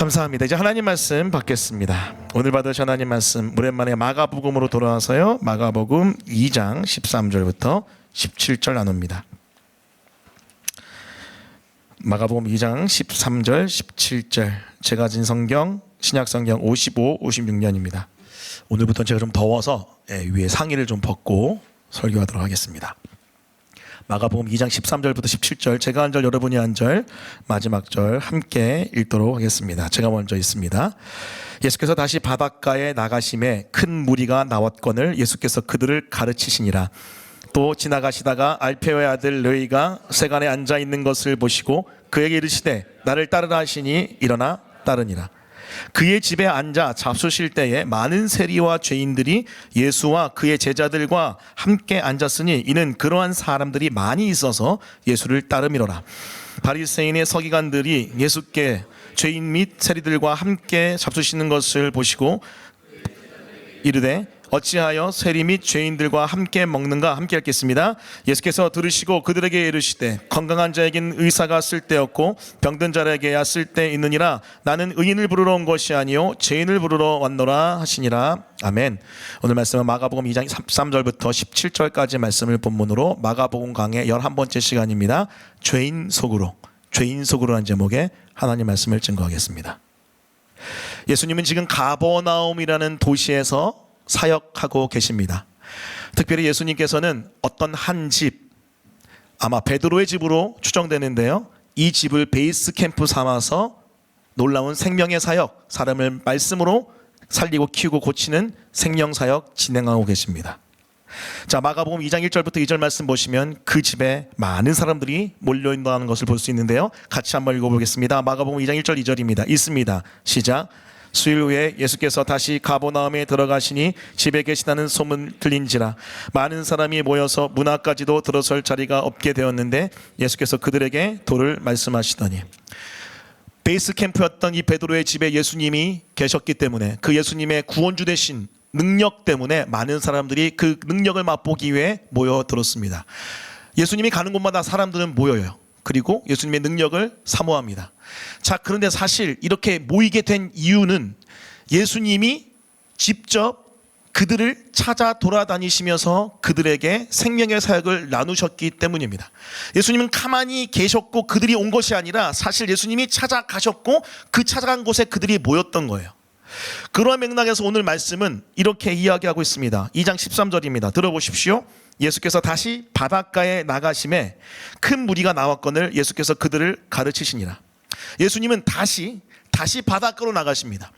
감사합니다. 이제 하나님 말씀 받겠습니다. 오늘 받으신 하나님 말씀 오랜만에 마가복음으로 돌아와서요. 마가복음 2장 13절부터 17절 나눕니다. 마가복음 2장 13절 17절 제가 가진 성경 신약성경 55, 56년입니다. 오늘부터 제가 좀 더워서 위에 상의를 좀 벗고 설교하도록 하겠습니다. 마가복음 2장 13절부터 17절 제가 한 절 여러분이 한 절 마지막 절 함께 읽도록 하겠습니다. 제가 먼저 읽습니다. 예수께서 다시 바닷가에 나가심에 큰 무리가 나왔거늘 예수께서 그들을 가르치시니라. 또 지나가시다가 알페오의 아들 르이가 세간에 앉아 있는 것을 보시고 그에게 이르시되 나를 따르라 하시니 일어나 따르니라. 그의 집에 앉아 잡수실 때에 많은 세리와 죄인들이 예수와 그의 제자들과 함께 앉았으니 이는 그러한 사람들이 많이 있어서 예수를 따름이로라. 바리새인의 서기관들이 예수께 죄인 및 세리들과 함께 잡수시는 것을 보시고 이르되 어찌하여 세리 및 죄인들과 함께 먹는가? 함께 읽겠습니다. 예수께서 들으시고 그들에게 이르시되 건강한 자에겐 의사가 쓸데없고 병든 자에게야 쓸데 있느니라. 나는 의인을 부르러 온 것이 아니요 죄인을 부르러 왔노라 하시니라. 아멘. 오늘 말씀은 마가복음 2장 13절부터 17절까지 말씀을 본문으로 마가복음 강의 11번째 시간입니다. 죄인 속으로라는 제목의 하나님 말씀을 증거하겠습니다. 예수님은 지금 가버나움이라는 도시에서 사역하고 계십니다. 특별히 예수님께서는 어떤 한 집, 아마 베드로의 집으로 추정되는데요, 이 집을 베이스 캠프 삼아서 놀라운 생명의 사역, 사람을 말씀으로 살리고 키우고 고치는 생명 사역 진행하고 계십니다. 자, 마가복음 2장 1절부터 2절 말씀 보시면 그 집에 많은 사람들이 몰려있다는 것을 볼 수 있는데요, 같이 한번 읽어보겠습니다. 마가복음 2장 1절 2절입니다. 읽습니다. 시작. 수일 후에 예수께서 다시 가버나움에 들어가시니 집에 계시다는 소문 들린지라 많은 사람이 모여서 문 앞까지도 들어설 자리가 없게 되었는데 예수께서 그들에게 도를 말씀하시더니, 베이스 캠프였던 이 베드로의 집에 예수님이 계셨기 때문에 그 예수님의 구원주 되신 능력 때문에 많은 사람들이 그 능력을 맛보기 위해 모여들었습니다. 예수님이 가는 곳마다 사람들은 모여요. 그리고 예수님의 능력을 사모합니다. 자, 그런데 사실 이렇게 모이게 된 이유는 예수님이 직접 그들을 찾아 돌아다니시면서 그들에게 생명의 사역을 나누셨기 때문입니다. 예수님은 가만히 계셨고 그들이 온 것이 아니라 사실 예수님이 찾아가셨고 그 찾아간 곳에 그들이 모였던 거예요. 그러한 맥락에서 오늘 말씀은 이렇게 이야기하고 있습니다. 2장 13절입니다. 들어보십시오. 예수께서 다시 바닷가에 나가심에 큰 무리가 나왔거늘 예수께서 그들을 가르치시니라. 예수님은 다시 바닷가로 나가십니다.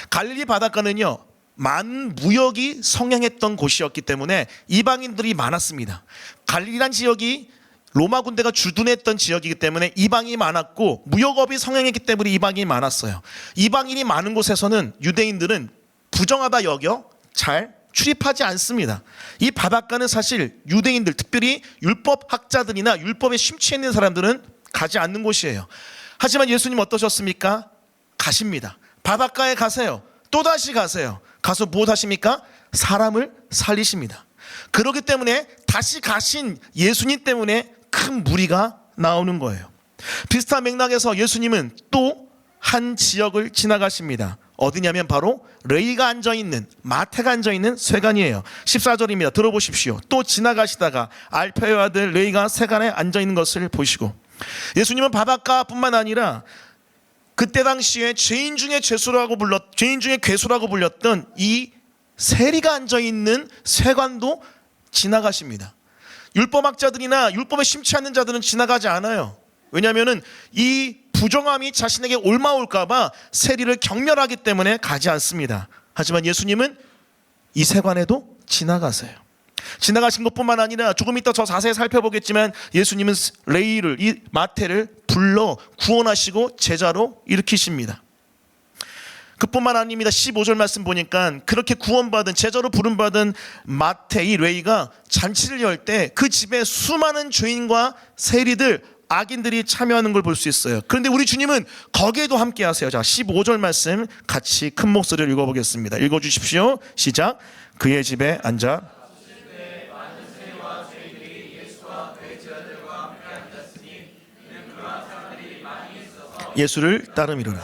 갈릴리 바닷가는요, 많은 무역이 성행했던 곳이었기 때문에 이방인들이 많았습니다. 갈릴리란 지역이 로마 군대가 주둔했던 지역이기 때문에 이방인이 많았고 무역업이 성행했기 때문에 이방인이 많았어요. 이방인이 많은 곳에서는 유대인들은 부정하다 여겨 잘 출입하지 않습니다. 이 바닷가는 사실 유대인들, 특별히 율법학자들이나 율법에 심취해 있는 사람들은 가지 않는 곳이에요. 하지만 예수님 어떠셨습니까? 가십니다. 바닷가에 가세요. 또다시 가세요. 가서 무엇 하십니까? 사람을 살리십니다. 그렇기 때문에 다시 가신 예수님 때문에 큰 무리가 나오는 거예요. 비슷한 맥락에서 예수님은 또 한 지역을 지나가십니다. 어디냐면 바로 레이가 앉아있는, 마태가 앉아있는 쇠관이에요. 14절입니다. 들어보십시오. 또 지나가시다가 알페오의 아들 레이가 세간에 앉아있는 것을 보시고, 예수님은 바닷가뿐만 아니라 그때 당시에 죄인 중에 괴수라고 불렸던 이 세리가 앉아있는 쇠관도 지나가십니다. 율법학자들이나 율법에 심취 않는 자들은 지나가지 않아요. 왜냐하면 이 부정함이 자신에게 옮아올까봐 세리를 경멸하기 때문에 가지 않습니다. 하지만 예수님은 이 세관에도 지나가세요. 지나가신 것뿐만 아니라 조금 이따 더 자세히 살펴보겠지만 예수님은 레이를, 이 마태를 불러 구원하시고 제자로 일으키십니다. 그뿐만 아닙니다. 15절 말씀 보니까 그렇게 구원받은, 제자로 부름받은 마태, 이 레이가 잔치를 열 때 그 집에 수많은 죄인과 세리들, 악인들이 참여하는 걸 볼 수 있어요. 그런데 우리 주님은 거기에도 함께 하세요. 자, 15절 말씀 같이 큰 목소리를 읽어보겠습니다. 읽어주십시오. 시작. 그의 집에 앉아 예수를 따름이로라.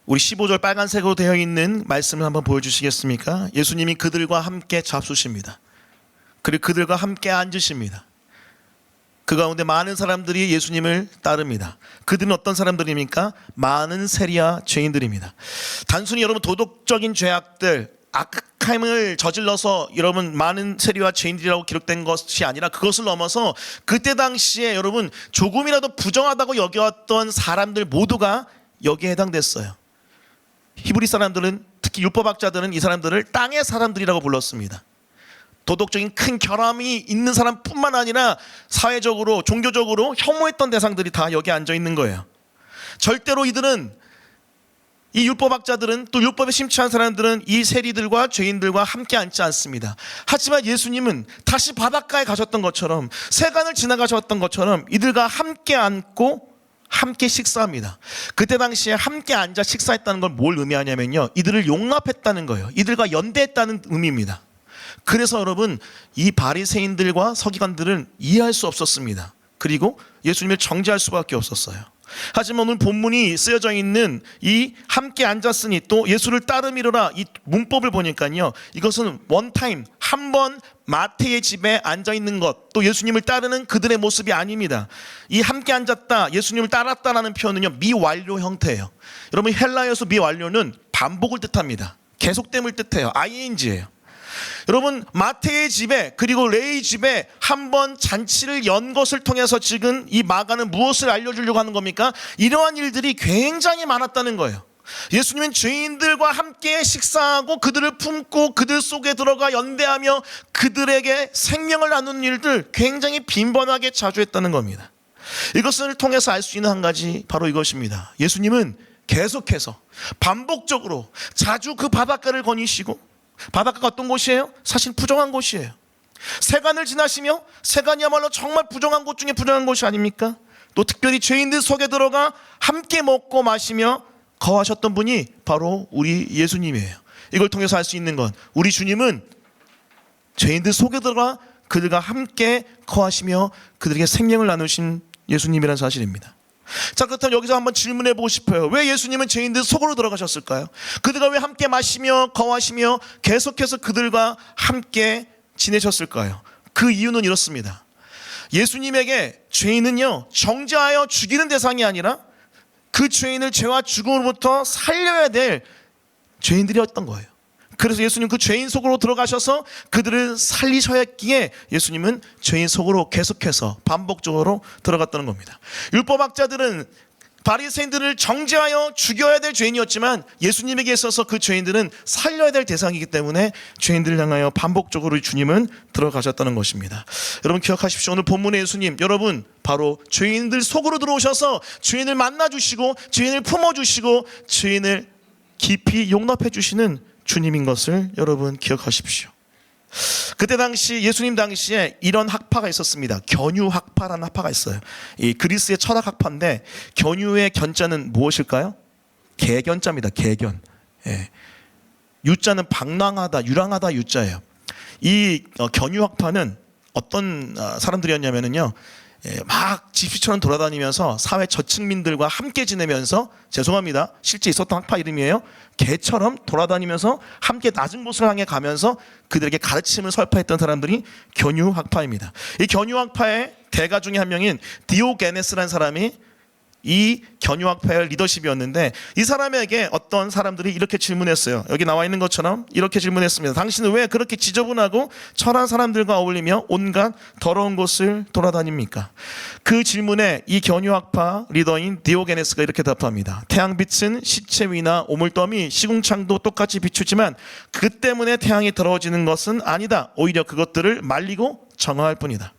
우리 15절 빨간색으로 되어 있는 말씀을 한번 보여주시겠습니까? 예수님이 그들과 함께 잡수십니다. 그리고 그들과 함께 앉으십니다. 그 가운데 많은 사람들이 예수님을 따릅니다. 그들은 어떤 사람들입니까? 많은 세리와 죄인들입니다. 단순히 여러분 도덕적인 죄악들, 악함을 저질러서 여러분 많은 세리와 죄인들이라고 기록된 것이 아니라 그것을 넘어서 그때 당시에 여러분 조금이라도 부정하다고 여겨왔던 사람들 모두가 여기에 해당됐어요. 히브리 사람들은, 특히 율법학자들은 이 사람들을 땅의 사람들이라고 불렀습니다. 도덕적인 큰 결함이 있는 사람뿐만 아니라 사회적으로, 종교적으로 혐오했던 대상들이 다 여기 앉아 있는 거예요. 절대로 이들은, 이 율법학자들은, 또 율법에 심취한 사람들은 이 세리들과 죄인들과 함께 앉지 않습니다. 하지만 예수님은 다시 바닷가에 가셨던 것처럼, 세간을 지나가셨던 것처럼 이들과 함께 앉고 함께 식사합니다. 그때 당시에 함께 앉아 식사했다는 건 뭘 의미하냐면요, 이들을 용납했다는 거예요. 이들과 연대했다는 의미입니다. 그래서 여러분, 이 바리새인들과 서기관들은 이해할 수 없었습니다. 그리고 예수님을 정죄할 수밖에 없었어요. 하지만 오늘 본문이 쓰여져 있는 이 함께 앉았으니 또 예수를 따르미로라, 이 문법을 보니까요, 이것은 원타임, 한 번 마태의 집에 앉아 있는 것, 또 예수님을 따르는 그들의 모습이 아닙니다. 이 함께 앉았다, 예수님을 따랐다라는 표현은요, 미완료 형태예요. 여러분, 헬라어에서 미완료는 반복을 뜻합니다. 계속됨을 뜻해요. ing예요. 여러분, 마태의 집에, 그리고 레위 집에 한 번 잔치를 연 것을 통해서 지금 이 마가는 무엇을 알려주려고 하는 겁니까? 이러한 일들이 굉장히 많았다는 거예요. 예수님은 죄인들과 함께 식사하고 그들을 품고 그들 속에 들어가 연대하며 그들에게 생명을 나누는 일들 굉장히 빈번하게 자주 했다는 겁니다. 이것을 통해서 알 수 있는 한 가지, 바로 이것입니다. 예수님은 계속해서 반복적으로 자주 그 바닷가를 거니시고, 바닷가가 어떤 곳이에요? 사실 부정한 곳이에요. 세간을 지나시며, 세간이야말로 정말 부정한 곳 중에 부정한 곳이 아닙니까? 또 특별히 죄인들 속에 들어가 함께 먹고 마시며 거하셨던 분이 바로 우리 예수님이에요. 이걸 통해서 알 수 있는 건, 우리 주님은 죄인들 속에 들어가 그들과 함께 거하시며 그들에게 생명을 나누신 예수님이라는 사실입니다. 자, 그렇다면 여기서 한번 질문해 보고 싶어요. 왜 예수님은 죄인들 속으로 들어가셨을까요? 그들과 왜 함께 마시며 거하시며 계속해서 그들과 함께 지내셨을까요? 그 이유는 이렇습니다. 예수님에게 죄인은요, 정죄하여 죽이는 대상이 아니라 그 죄인을 죄와 죽음으로부터 살려야 될 죄인들이었던 거예요. 그래서 예수님 그 죄인 속으로 들어가셔서 그들을 살리셔야 했기에 예수님은 죄인 속으로 계속해서 반복적으로 들어갔다는 겁니다. 율법학자들은 바리새인들을 정죄하여 죽여야 될 죄인이었지만 예수님에게 있어서 그 죄인들은 살려야 될 대상이기 때문에 죄인들을 향하여 반복적으로 주님은 들어가셨다는 것입니다. 여러분 기억하십시오. 오늘 본문의 예수님, 여러분 바로 죄인들 속으로 들어오셔서 죄인을 만나주시고 죄인을 품어주시고 죄인을 깊이 용납해 주시는 주님인 것을 여러분 기억하십시오. 그때 당시, 예수님 당시에 이런 학파가 있었습니다. 견유학파라는 학파가 있어요. 이 그리스의 철학학파인데, 견유의 견자는 무엇일까요? 개견자입니다. 개견. 예. 유자는 방랑하다, 유랑하다 유자예요. 이 견유학파는 어떤 사람들이었냐면요, 막 집시처럼 돌아다니면서 사회 저층민들과 함께 지내면서, 죄송합니다, 실제 있었던 학파 이름이에요. 개처럼 돌아다니면서 함께 낮은 곳을 향해 가면서 그들에게 가르침을 설파했던 사람들이 견유학파입니다. 이 견유학파의 대가 중에 한 명인 디오게네스라는 사람이 이 견유학파의 리더십이었는데, 이 사람에게 어떤 사람들이 이렇게 질문했어요. 여기 나와 있는 것처럼 이렇게 질문했습니다. 당신은 왜 그렇게 지저분하고 철한 사람들과 어울리며 온갖 더러운 곳을 돌아다닙니까? 그 질문에 이 견유학파 리더인 디오게네스가 이렇게 답합니다. 태양빛은 시체 위나 오물더미, 시궁창도 똑같이 비추지만 그 때문에 태양이 더러워지는 것은 아니다. 오히려 그것들을 말리고 정화할 뿐이다.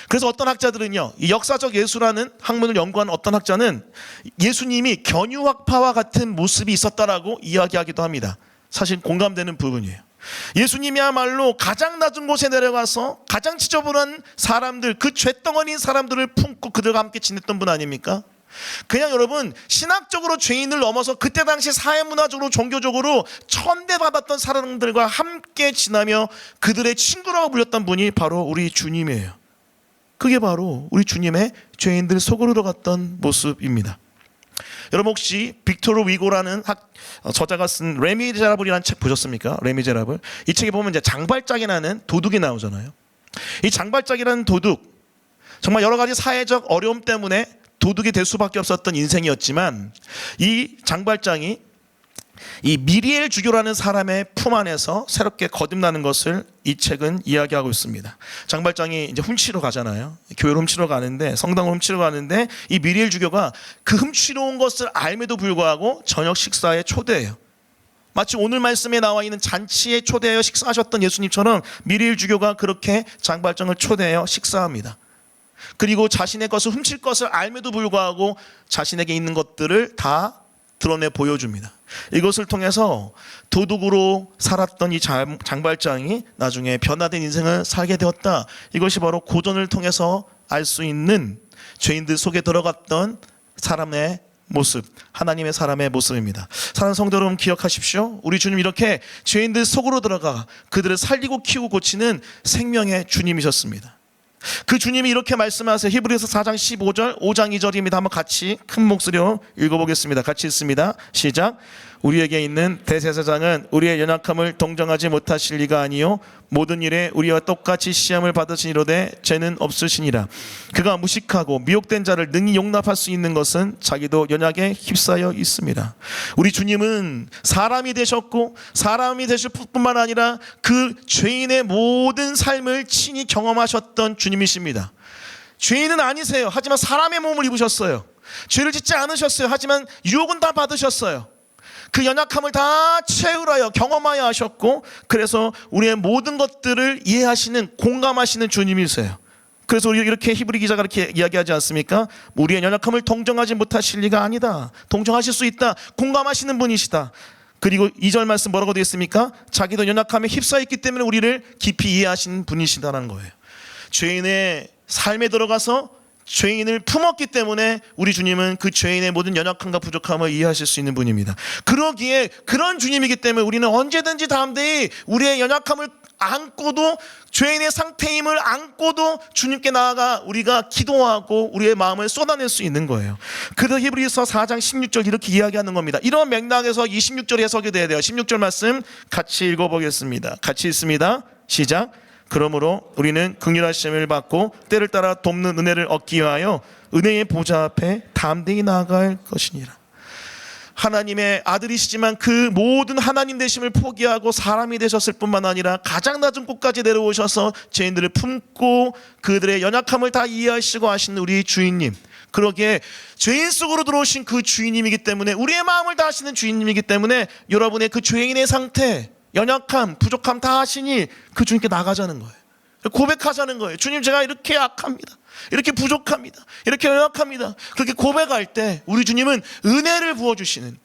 그래서 어떤 학자들은요, 이 역사적 예수라는 학문을 연구하는 어떤 학자는 예수님이 견유학파와 같은 모습이 있었다라고 이야기하기도 합니다. 사실 공감되는 부분이에요. 예수님이야말로 가장 낮은 곳에 내려가서 가장 지저분한 사람들, 그 죄덩어리인 사람들을 품고 그들과 함께 지냈던 분 아닙니까? 그냥 여러분, 신학적으로 죄인을 넘어서 그때 당시 사회문화적으로 종교적으로 천대받았던 사람들과 함께 지나며 그들의 친구라고 불렸던 분이 바로 우리 주님이에요. 그게 바로 우리 주님의 죄인들 속으로 들어갔던 모습입니다. 여러분 혹시 빅토르 위고라는 저자가 쓴 레미제라블이라는 책 보셨습니까? 레미제라블. 이 책에 보면 이제 장발장이라는 도둑이 나오잖아요. 이 장발장이라는 도둑, 정말 여러 가지 사회적 어려움 때문에 도둑이 될 수밖에 없었던 인생이었지만, 이 장발장이 이 미리엘 주교라는 사람의 품 안에서 새롭게 거듭나는 것을 이 책은 이야기하고 있습니다. 장발장이 이제 훔치러 가잖아요. 교회를 훔치러 가는데, 성당을 훔치러 가는데, 이 미리엘 주교가 그 훔치러 온 것을 알매도 불구하고 저녁 식사에 초대해요. 마치 오늘 말씀에 나와 있는 잔치에 초대하여 식사하셨던 예수님처럼 미리엘 주교가 그렇게 장발장을 초대하여 식사합니다. 그리고 자신의 것을 훔칠 것을 알매도 불구하고 자신에게 있는 것들을 다 드러내 보여줍니다. 이것을 통해서 도둑으로 살았던 이 장발장이 나중에 변화된 인생을 살게 되었다. 이것이 바로 고전을 통해서 알 수 있는 죄인들 속에 들어갔던 사람의 모습, 하나님의 사람의 모습입니다. 사랑하는 성도 여러분, 기억하십시오. 우리 주님 이렇게 죄인들 속으로 들어가 그들을 살리고 키우고 고치는 생명의 주님이셨습니다. 그 주님이 이렇게 말씀하세요. 히브리서 4장 15절 5장 2절입니다. 한번 같이 큰 목소리로 읽어보겠습니다. 같이 읽습니다. 시작. 우리에게 있는 대제사장은 우리의 연약함을 동정하지 못하실 리가 아니요 모든 일에 우리와 똑같이 시험을 받으시니로되 죄는 없으시니라. 그가 무식하고 미혹된 자를 능히 용납할 수 있는 것은 자기도 연약에 휩싸여 있습니다. 우리 주님은 사람이 되셨고 사람이 되실 뿐만 아니라 그 죄인의 모든 삶을 친히 경험하셨던 주님이십니다. 죄인은 아니세요. 하지만 사람의 몸을 입으셨어요. 죄를 짓지 않으셨어요. 하지만 유혹은 다 받으셨어요. 그 연약함을 다 채우라여 경험하여 하셨고, 그래서 우리의 모든 것들을 이해하시는, 공감하시는 주님이세요. 그래서 우리 이렇게 히브리 기자가 이렇게 이야기하지 않습니까? 우리의 연약함을 동정하지 못하실 리가 아니다. 동정하실 수 있다. 공감하시는 분이시다. 그리고 2절 말씀 뭐라고 되어 있습니까? 자기도 연약함에 휩싸여 있기 때문에 우리를 깊이 이해하시는 분이시다는 거예요. 죄인의 삶에 들어가서 죄인을 품었기 때문에 우리 주님은 그 죄인의 모든 연약함과 부족함을 이해하실 수 있는 분입니다. 그러기에 그런 주님이기 때문에 우리는 언제든지 담대히 우리의 연약함을 안고도, 죄인의 상태임을 안고도 주님께 나아가 우리가 기도하고 우리의 마음을 쏟아낼 수 있는 거예요. 그래서 히브리서 4장 16절 이렇게 이야기하는 겁니다. 이런 맥락에서 26절 해석이 돼야 돼요. 16절 말씀 같이 읽어보겠습니다. 같이 읽습니다. 시작. 그러므로 우리는 긍휼하심을 받고 때를 따라 돕는 은혜를 얻기 위하여 은혜의 보좌 앞에 담대히 나아갈 것이니라. 하나님의 아들이시지만 그 모든 하나님 되심을 포기하고 사람이 되셨을 뿐만 아니라 가장 낮은 곳까지 내려오셔서 죄인들을 품고 그들의 연약함을 다 이해하시고 하시는 우리 주인님, 그러기에 죄인 속으로 들어오신 그 주인님이기 때문에, 우리의 마음을 다 아시는 주인님이기 때문에 여러분의 그 죄인의 상태, 연약함, 부족함 다 하시니 그 주님께 나가자는 거예요. 고백하자는 거예요. 주님, 제가 이렇게 약합니다. 이렇게 부족합니다. 이렇게 연약합니다. 그렇게 고백할 때 우리 주님은 은혜를 부어주시는,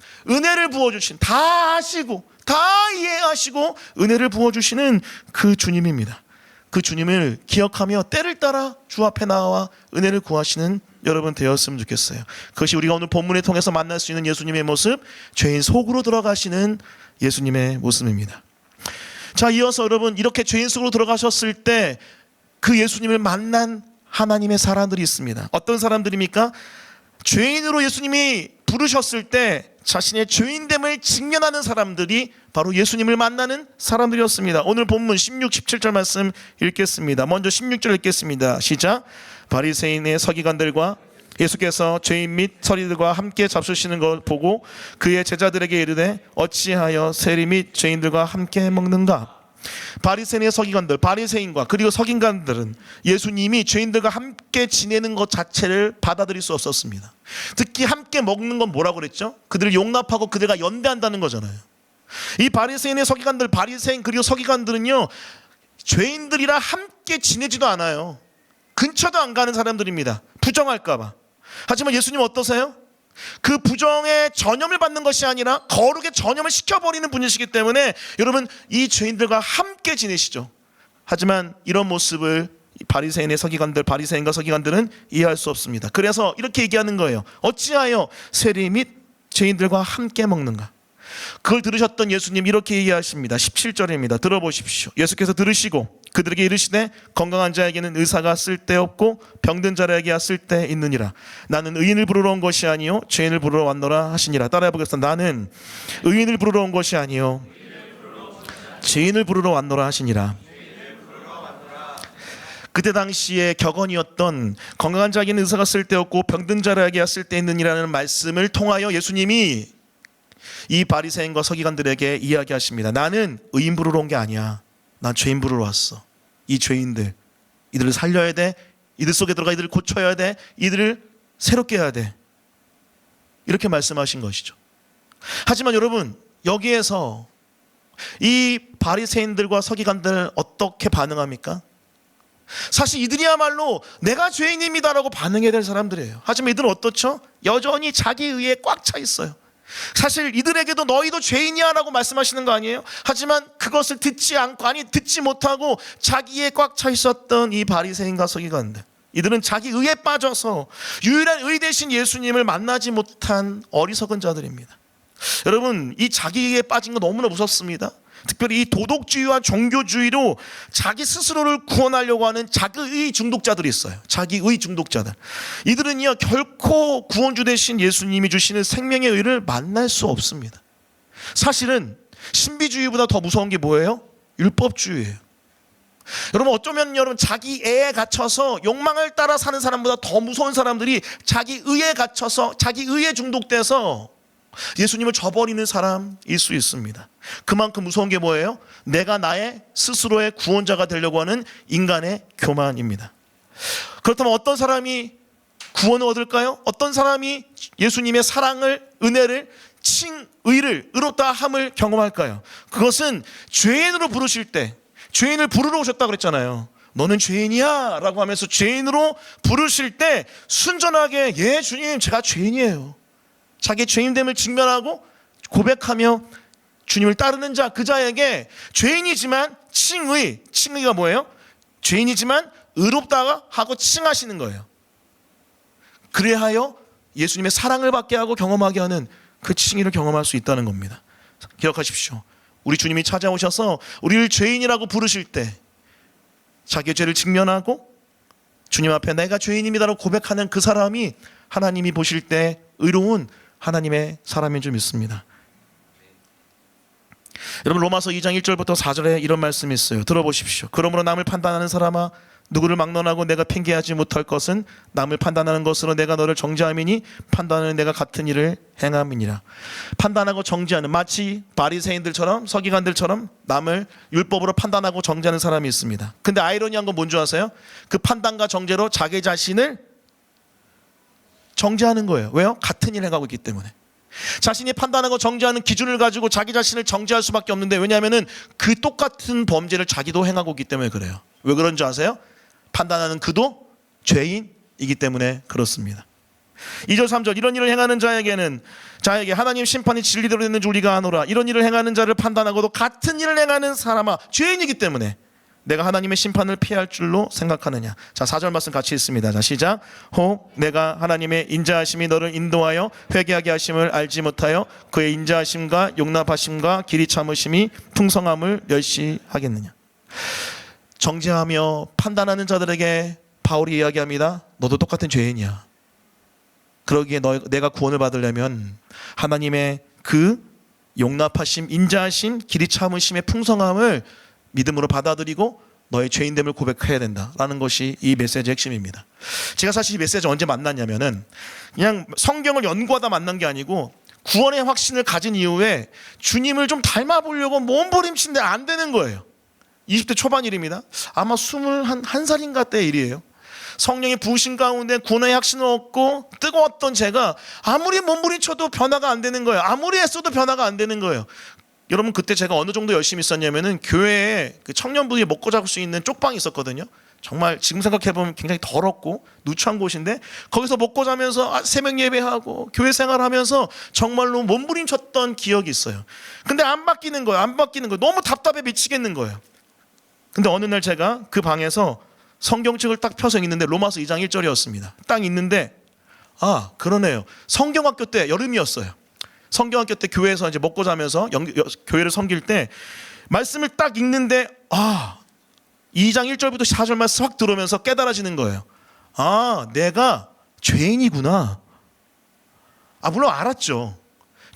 다 아시고 다 이해하시고 은혜를 부어주시는 그 주님입니다. 그 주님을 기억하며 때를 따라 주 앞에 나와 은혜를 구하시는 여러분 되었으면 좋겠어요. 그것이 우리가 오늘 본문을 통해서 만날 수 있는 예수님의 모습, 죄인 속으로 들어가시는 예수님의 모습입니다. 자, 이어서 여러분, 이렇게 죄인 속으로 들어가셨을 때 그 예수님을 만난 하나님의 사람들이 있습니다. 어떤 사람들입니까? 죄인으로 예수님이 부르셨을 때 자신의 죄인됨을 직면하는 사람들이 바로 예수님을 만나는 사람들이었습니다. 오늘 본문 16, 17절 말씀 읽겠습니다. 먼저 16절 읽겠습니다. 시작. 바리새인의 서기관들과 예수께서 죄인 및 서리들과 함께 잡수시는 걸 보고 그의 제자들에게 이르되 어찌하여 세리 및 죄인들과 함께 먹는가? 바리새인의 서기관들, 바리새인과 그리고 서기관들은 예수님이 죄인들과 함께 지내는 것 자체를 받아들일 수 없었습니다. 특히 함께 먹는 건 뭐라고 그랬죠? 그들을 용납하고 그들과 연대한다는 거잖아요. 이 바리새인의 서기관들, 바리새인 그리고 서기관들은요, 죄인들이랑 함께 지내지도 않아요. 근처도 안 가는 사람들입니다. 부정할까 봐. 하지만 예수님 어떠세요? 그 부정의 전염을 받는 것이 아니라 거룩의 전염을 시켜버리는 분이시기 때문에 여러분, 이 죄인들과 함께 지내시죠. 하지만 이런 모습을 바리새인의 서기관들, 바리새인과 서기관들은 이해할 수 없습니다. 그래서 이렇게 얘기하는 거예요. 어찌하여 세리 및 죄인들과 함께 먹는가? 그걸 들으셨던 예수님 이렇게 얘기하십니다. 17절입니다. 들어보십시오. 예수께서 들으시고 그들에게 이르시되 건강한 자에게는 의사가 쓸데없고 병든 자에게야 쓸데있느니라. 나는 의인을 부르러 온 것이 아니요 죄인을 부르러 왔노라 하시니라. 따라해 보겠습니다. 나는 의인을 부르러 온 것이 아니요 죄인을 부르러 왔노라 하시니라. 그때 당시에 격언이었던 건강한 자에게는 의사가 쓸데없고 병든 자에게야 쓸데있느니라는 말씀을 통하여 예수님이 이 바리새인과 서기관들에게 이야기하십니다. 나는 의인 부르러 온 게 아니야. 난 죄인 부르러 왔어. 이 죄인들, 이들을 살려야 돼. 이들 속에 들어가 이들을 고쳐야 돼. 이들을 새롭게 해야 돼. 이렇게 말씀하신 것이죠. 하지만 여러분, 여기에서 이 바리새인들과 서기관들 어떻게 반응합니까? 사실 이들이야말로 내가 죄인입니다라고 반응해야 될 사람들이에요. 하지만 이들은 어떻죠? 여전히 자기 의에 꽉 차 있어요. 사실 이들에게도 너희도 죄인이야 라고 말씀하시는 거 아니에요? 하지만 그것을 듣지 않고, 아니 듣지 못하고 자기에 꽉 차 있었던 이 바리새인과 서기관들, 이들은 자기 의에 빠져서 유일한 의 대신 예수님을 만나지 못한 어리석은 자들입니다. 여러분, 이 자기에 빠진 거 너무나 무섭습니다. 특별히 이 도덕주의와 종교주의로 자기 스스로를 구원하려고 하는 자기의 중독자들이 있어요. 자기의 중독자들. 이들은요, 결코 구원주 되신 예수님이 주시는 생명의 의를 만날 수 없습니다. 사실은 신비주의보다 더 무서운 게 뭐예요? 율법주의예요. 여러분, 어쩌면 여러분 자기 애에 갇혀서 욕망을 따라 사는 사람보다 더 무서운 사람들이 자기 의에 갇혀서 자기 의에 중독돼서 예수님을 저버리는 사람일 수 있습니다. 그만큼 무서운 게 뭐예요? 내가 나의 스스로의 구원자가 되려고 하는 인간의 교만입니다. 그렇다면 어떤 사람이 구원을 얻을까요? 어떤 사람이 예수님의 사랑을, 은혜를, 칭의를, 의롭다 함을 경험할까요? 그것은 죄인으로 부르실 때, 죄인을 부르러 오셨다고 그랬잖아요. 너는 죄인이야 라고 하면서 죄인으로 부르실 때 순전하게, 예 주님 제가 죄인이에요, 자기의 죄인됨을 직면하고 고백하며 주님을 따르는 자, 그 자에게 죄인이지만 칭의가 뭐예요? 죄인이지만 의롭다가 하고 칭하시는 거예요. 그래하여 예수님의 사랑을 받게 하고 경험하게 하는 그 칭의를 경험할 수 있다는 겁니다. 기억하십시오. 우리 주님이 찾아오셔서 우리를 죄인이라고 부르실 때 자기의 죄를 직면하고 주님 앞에 내가 죄인입니다라고 고백하는 그 사람이 하나님이 보실 때 의로운 하나님의 사람인 줄 믿습니다. 여러분, 로마서 2장 1절부터 4절에 이런 말씀이 있어요. 들어보십시오. 그러므로 남을 판단하는 사람아, 누구를 막론하고 내가 핑계하지 못할 것은 남을 판단하는 것으로 내가 너를 정죄함이니 판단하는 내가 같은 일을 행함이니라. 판단하고 정죄하는, 마치 바리새인들처럼 서기관들처럼 남을 율법으로 판단하고 정죄하는 사람이 있습니다. 근데 아이러니한 건 뭔지 아세요? 그 판단과 정죄로 자기 자신을 정죄하는 거예요. 왜요? 같은 일을 해가고 있기 때문에. 자신이 판단하고 정죄하는 기준을 가지고 자기 자신을 정죄할 수밖에 없는데, 왜냐하면 그 똑같은 범죄를 자기도 행하고 있기 때문에 그래요. 왜 그런 줄 아세요? 판단하는 그도 죄인이기 때문에 그렇습니다. 2절 3절, 이런 일을 행하는 자에게 하나님 심판이 진리대로 됐는지 우리가 아노라. 이런 일을 행하는 자를 판단하고도 같은 일을 행하는 사람아, 죄인이기 때문에 내가 하나님의 심판을 피할 줄로 생각하느냐. 자, 4절 말씀 같이 읽습니다. 자, 시작. 혹 내가 하나님의 인자하심이 너를 인도하여 회개하게 하심을 알지 못하여 그의 인자하심과 용납하심과 길이 참으심이 풍성함을 멸시하겠느냐. 정죄하며 판단하는 자들에게 바울이 이야기합니다. 너도 똑같은 죄인이야. 그러기에 내가 구원을 받으려면 하나님의 그 용납하심, 인자하심, 길이 참으심의 풍성함을 믿음으로 받아들이고 너의 죄인됨을 고백해야 된다라는 것이 이 메시지의 핵심입니다. 제가 사실 이 메시지 언제 만났냐면은 그냥 성경을 연구하다 만난 게 아니고 구원의 확신을 가진 이후에 주님을 좀 닮아보려고 몸부림치는데 안 되는 거예요. 20대 초반 일입니다. 아마 21살인가 때 일이에요. 성령의 부으신 가운데 구원의 확신을 얻고 뜨거웠던 제가 아무리 몸부림쳐도 변화가 안 되는 거예요. 아무리 애써도 변화가 안 되는 거예요. 여러분, 그때 제가 어느 정도 열심히 있었냐면은 교회에 그 청년부들이 먹고 잡을 수 있는 쪽방이 있었거든요. 정말 지금 생각해보면 굉장히 더럽고 누추한 곳인데 거기서 먹고 자면서 새벽 예배하고 교회 생활하면서 정말로 몸부림쳤던 기억이 있어요. 근데 안 바뀌는 거예요. 너무 답답해 미치겠는 거예요. 근데 어느 날 제가 그 방에서 성경책을 딱 펴서 읽는데 로마서 2장 1절이었습니다. 딱 읽는데 그러네요. 성경학교 때 여름이었어요. 성경학교 때 교회에서 이제 먹고 자면서 교회를 섬길 때 말씀을 딱 읽는데 2장 1절부터 4절 말씀 확 들어오면서 깨달아지는 거예요. 아, 내가 죄인이구나. 물론 알았죠.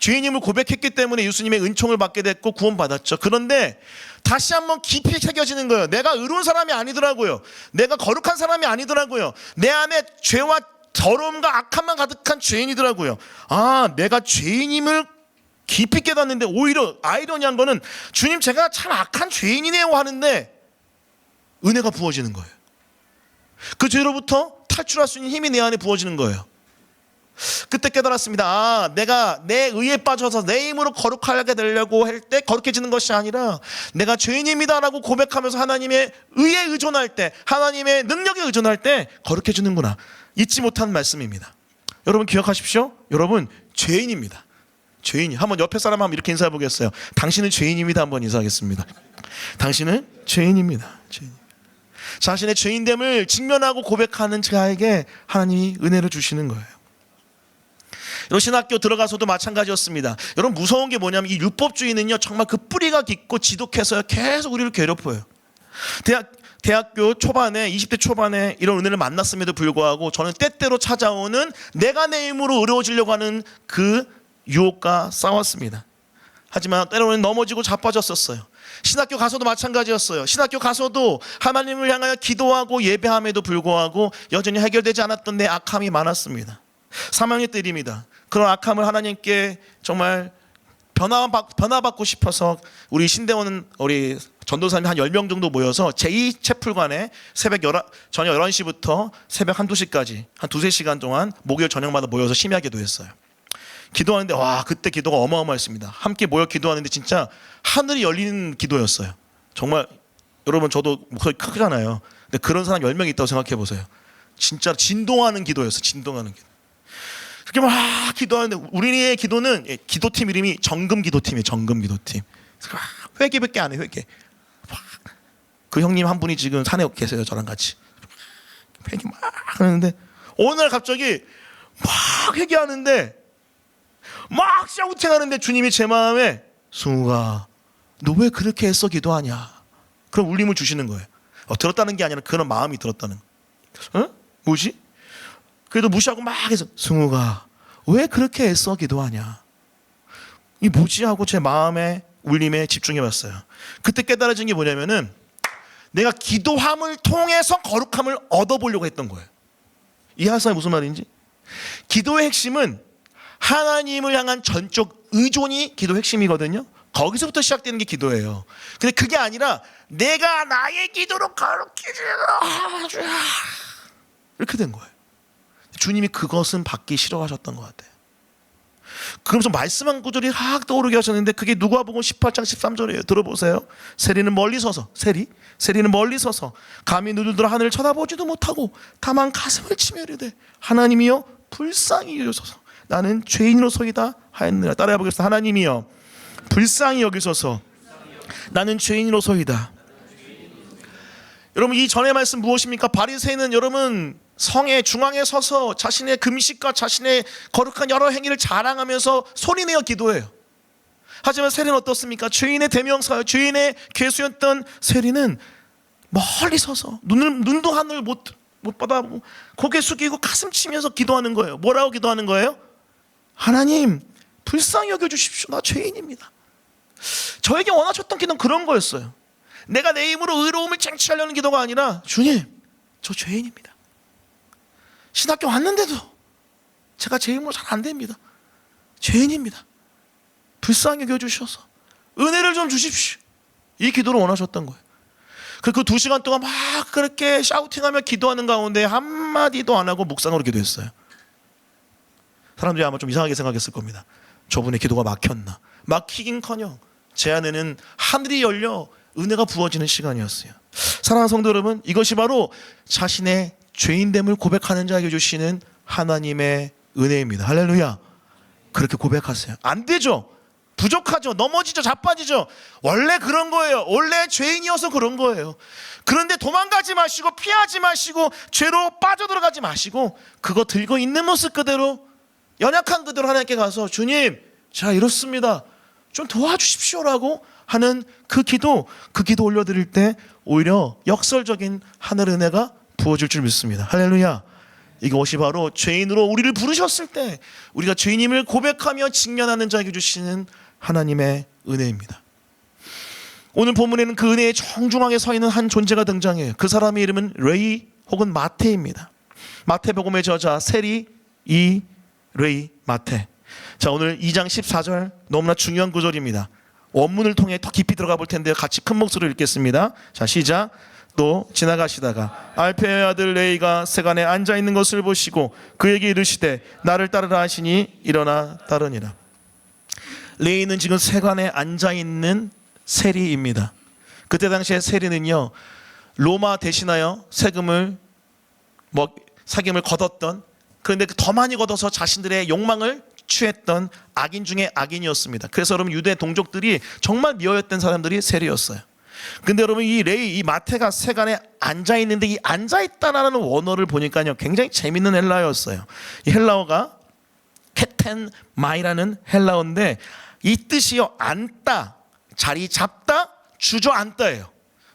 죄인임을 고백했기 때문에 예수님의 은총을 받게 됐고 구원받았죠. 그런데 다시 한번 깊이 새겨지는 거예요. 내가 의로운 사람이 아니더라고요. 내가 거룩한 사람이 아니더라고요. 내 안에 죄와 더러움과 악함만 가득한 죄인이더라고요. 아, 내가 죄인임을 깊이 깨닫는데 오히려 아이러니한 거는 주님 제가 참 악한 죄인이네요 하는데 은혜가 부어지는 거예요. 그 죄로부터 탈출할 수 있는 힘이 내 안에 부어지는 거예요. 그때 깨달았습니다. 아, 내가 내 의에 빠져서 내 힘으로 거룩하게 되려고 할 때 거룩해지는 것이 아니라 내가 죄인입니다라고 고백하면서 하나님의 의에 의존할 때, 하나님의 능력에 의존할 때 거룩해지는구나. 잊지 못한 말씀입니다. 여러분 기억하십시오. 여러분 죄인입니다. 죄인이. 한번 옆에 사람 한번 이렇게 인사해 보겠어요. 당신은 죄인입니다. 한번 인사하겠습니다. 당신은 죄인입니다. 죄인. 자신의 죄인됨을 직면하고 고백하는 자에게 하나님이 은혜를 주시는 거예요. 여러분 신학교 들어가서도 마찬가지였습니다. 여러분 무서운 게 뭐냐면 이 율법주의는요 정말 그 뿌리가 깊고 지독해서 계속 우리를 괴롭혀요. 대학교 초반에 20대 초반에 이런 은혜를 만났음에도 불구하고 저는 때때로 찾아오는 내가 내 힘으로 의로워지려고 하는 그 유혹과 싸웠습니다. 하지만 때로는 넘어지고 자빠졌었어요. 신학교 가서도 마찬가지였어요. 신학교 가서도 하나님을 향하여 기도하고 예배함에도 불구하고 여전히 해결되지 않았던 내 악함이 많았습니다. 3학년 때입니다. 그런 악함을 하나님께 정말 변화받고 싶어서 우리 신대원 우리 전도사님 한 10명 정도 모여서 제2채플관에 저녁 11시부터 새벽 1, 2시까지 한 2-3시간 동안 목요일 저녁마다 모여서 심야 기도했어요. 기도하는데 와 그때 기도가 어마어마했습니다. 함께 모여 기도하는데 진짜 하늘이 열리는 기도였어요. 정말 여러분 저도 목소리 크잖아요. 근데 그런 사람 10명 있다고 생각해 보세요. 진짜 진동하는 기도였어요. 진동하는 기도. 그렇게 막 기도하는데 우리의 기도는 기도팀 이름이 정금 기도팀이에요. 정금 기도팀. 회개밖에 안 해요. 회개. 그 형님 한 분이 지금 산에 계세요. 저랑 같이. 회개 막 하는데 어느 날 갑자기 막 회개하는데 막 샤우팅하는데 주님이 제 마음에 승우가 너 왜 그렇게 애써 기도하냐. 그럼 울림을 주시는 거예요. 들었다는 게 아니라 그런 마음이 들었다는 거예요. 어? 뭐지? 그래도 무시하고 막 해서 승우가 왜 그렇게 애써 기도하냐. 이 뭐지 하고 제 마음의 울림에 집중해 봤어요. 그때 깨달아진 게 뭐냐면은 내가 기도함을 통해서 거룩함을 얻어보려고 했던 거예요. 이해하세요? 무슨 말인지? 기도의 핵심은 하나님을 향한 전적 의존이 기도의 핵심이거든요. 거기서부터 시작되는 게 기도예요. 근데 그게 아니라 내가 나의 기도로 거룩해지라 이렇게 된 거예요. 주님이 그것은 받기 싫어하셨던 것 같아요. 그러면서 말씀한 구절이 확 떠오르게 하셨는데 그게 누가복음 18장 13절이에요. 들어보세요. 세리는 멀리 서서 세리는 멀리 서서 감히 눈을 들어 하늘을 쳐다보지도 못하고 다만 가슴을 치며 이르되 하나님이여 불쌍히 여기소서 나는 죄인으로서이다 하였느라. 따라해 보겠습니다. 하나님이여 불쌍히 여기소서 나는 죄인으로서이다. 여러분 이 전의 말씀 무엇입니까? 바리새인은 여러분 성의 중앙에 서서 자신의 금식과 자신의 거룩한 여러 행위를 자랑하면서 소리내어 기도해요. 하지만 세리는 어떻습니까? 죄인의 대명사요. 죄인의 괴수였던 세리는 멀리 서서 눈도 하늘 못 받아보고 고개 숙이고 가슴 치면서 기도하는 거예요. 뭐라고 기도하는 거예요? 하나님 불쌍히 여겨주십시오. 나 죄인입니다. 저에게 원하셨던 기도는 그런 거였어요. 내가 내 힘으로 의로움을 쟁취하려는 기도가 아니라 주님 저 죄인입니다. 신학교 왔는데도 제가 제 힘으로 잘 안 됩니다. 죄인입니다. 불쌍히 여겨주셔서 은혜를 좀 주십시오. 이 기도를 원하셨던 거예요. 그 2시간 동안 막 그렇게 샤우팅하며 기도하는 가운데 한마디도 안 하고 묵상으로 기도했어요. 사람들이 아마 좀 이상하게 생각했을 겁니다. 저분의 기도가 막혔나. 막히긴커녕 제 안에는 하늘이 열려 은혜가 부어지는 시간이었어요. 사랑하는 성도 여러분, 이것이 바로 자신의 죄인됨을 고백하는 자에게 주시는 하나님의 은혜입니다. 할렐루야. 그렇게 고백하세요. 안 되죠. 부족하죠. 넘어지죠. 자빠지죠. 원래 그런 거예요. 원래 죄인이어서 그런 거예요. 그런데 도망가지 마시고 피하지 마시고 죄로 빠져들어가지 마시고 그거 들고 있는 모습 그대로 연약한 그대로 하나님께 가서 주님 제가 이렇습니다. 좀 도와주십시오라고 하는 그 기도 올려드릴 때 오히려 역설적인 하늘의 은혜가 부어질 줄 믿습니다. 할렐루야. 이것이 바로 죄인으로 우리를 부르셨을 때 우리가 죄인임을 고백하며 직면하는 자에게 주시는 하나님의 은혜입니다. 오늘 본문에는 그 은혜의 정중앙에 서 있는 한 존재가 등장해요. 그 사람의 이름은 레이 혹은 마태입니다. 마태복음의 저자 세리 이 레이 마태. 자, 오늘 2장 14절 너무나 중요한 구절입니다. 원문을 통해 더 깊이 들어가 볼 텐데요. 같이 큰 목소리로 읽겠습니다. 자, 시작. 또 지나가시다가 알페의 아들 레이가 세간에 앉아 있는 것을 보시고 그에게 이르시되 나를 따르라 하시니 일어나 따르니라. 레이는 지금 세간에 앉아 있는 세리입니다. 그때 당시에 세리는요, 로마 대신하여 세금을 걷었던, 그런데 더 많이 걷어서 자신들의 욕망을 취했던 악인 중에 악인이었습니다. 그래서 여러분 유대 동족들이 정말 미워했던 사람들이 세리였어요. 근데 여러분 이 레이, 이 마태가 세간에 앉아있는데 이 앉아있다라는 원어를 보니까요 굉장히 재밌는 헬라어였어요. 이 헬라어가 케텐 마이라는 헬라어인데 이 뜻이요, 앉다, 자리 잡다, 주저앉다예요.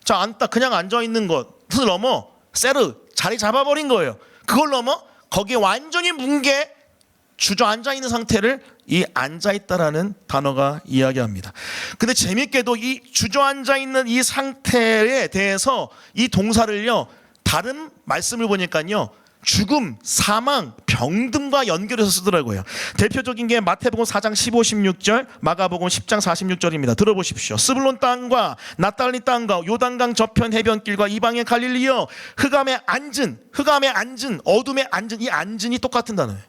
자, 앉다, 그냥 앉아있는 것을 넘어 세르, 자리 잡아버린 거예요. 그걸 넘어 거기에 완전히 뭉개 주저앉아있는 상태를 이 앉아있다라는 단어가 이야기합니다. 근데 재밌게도 이 주저앉아있는 이 상태에 대해서 이 동사를요, 다른 말씀을 보니까요 죽음, 사망, 병 등과 연결해서 쓰더라고요. 대표적인 게 마태복음 4장 15, 16절, 마가복음 10장 46절입니다. 들어보십시오. 스불론 땅과 납달리 땅과 요단강 저편 해변길과 이방의 갈릴리여 흑암에 앉은 어둠에 앉은, 이 앉은이 똑같은 단어예요.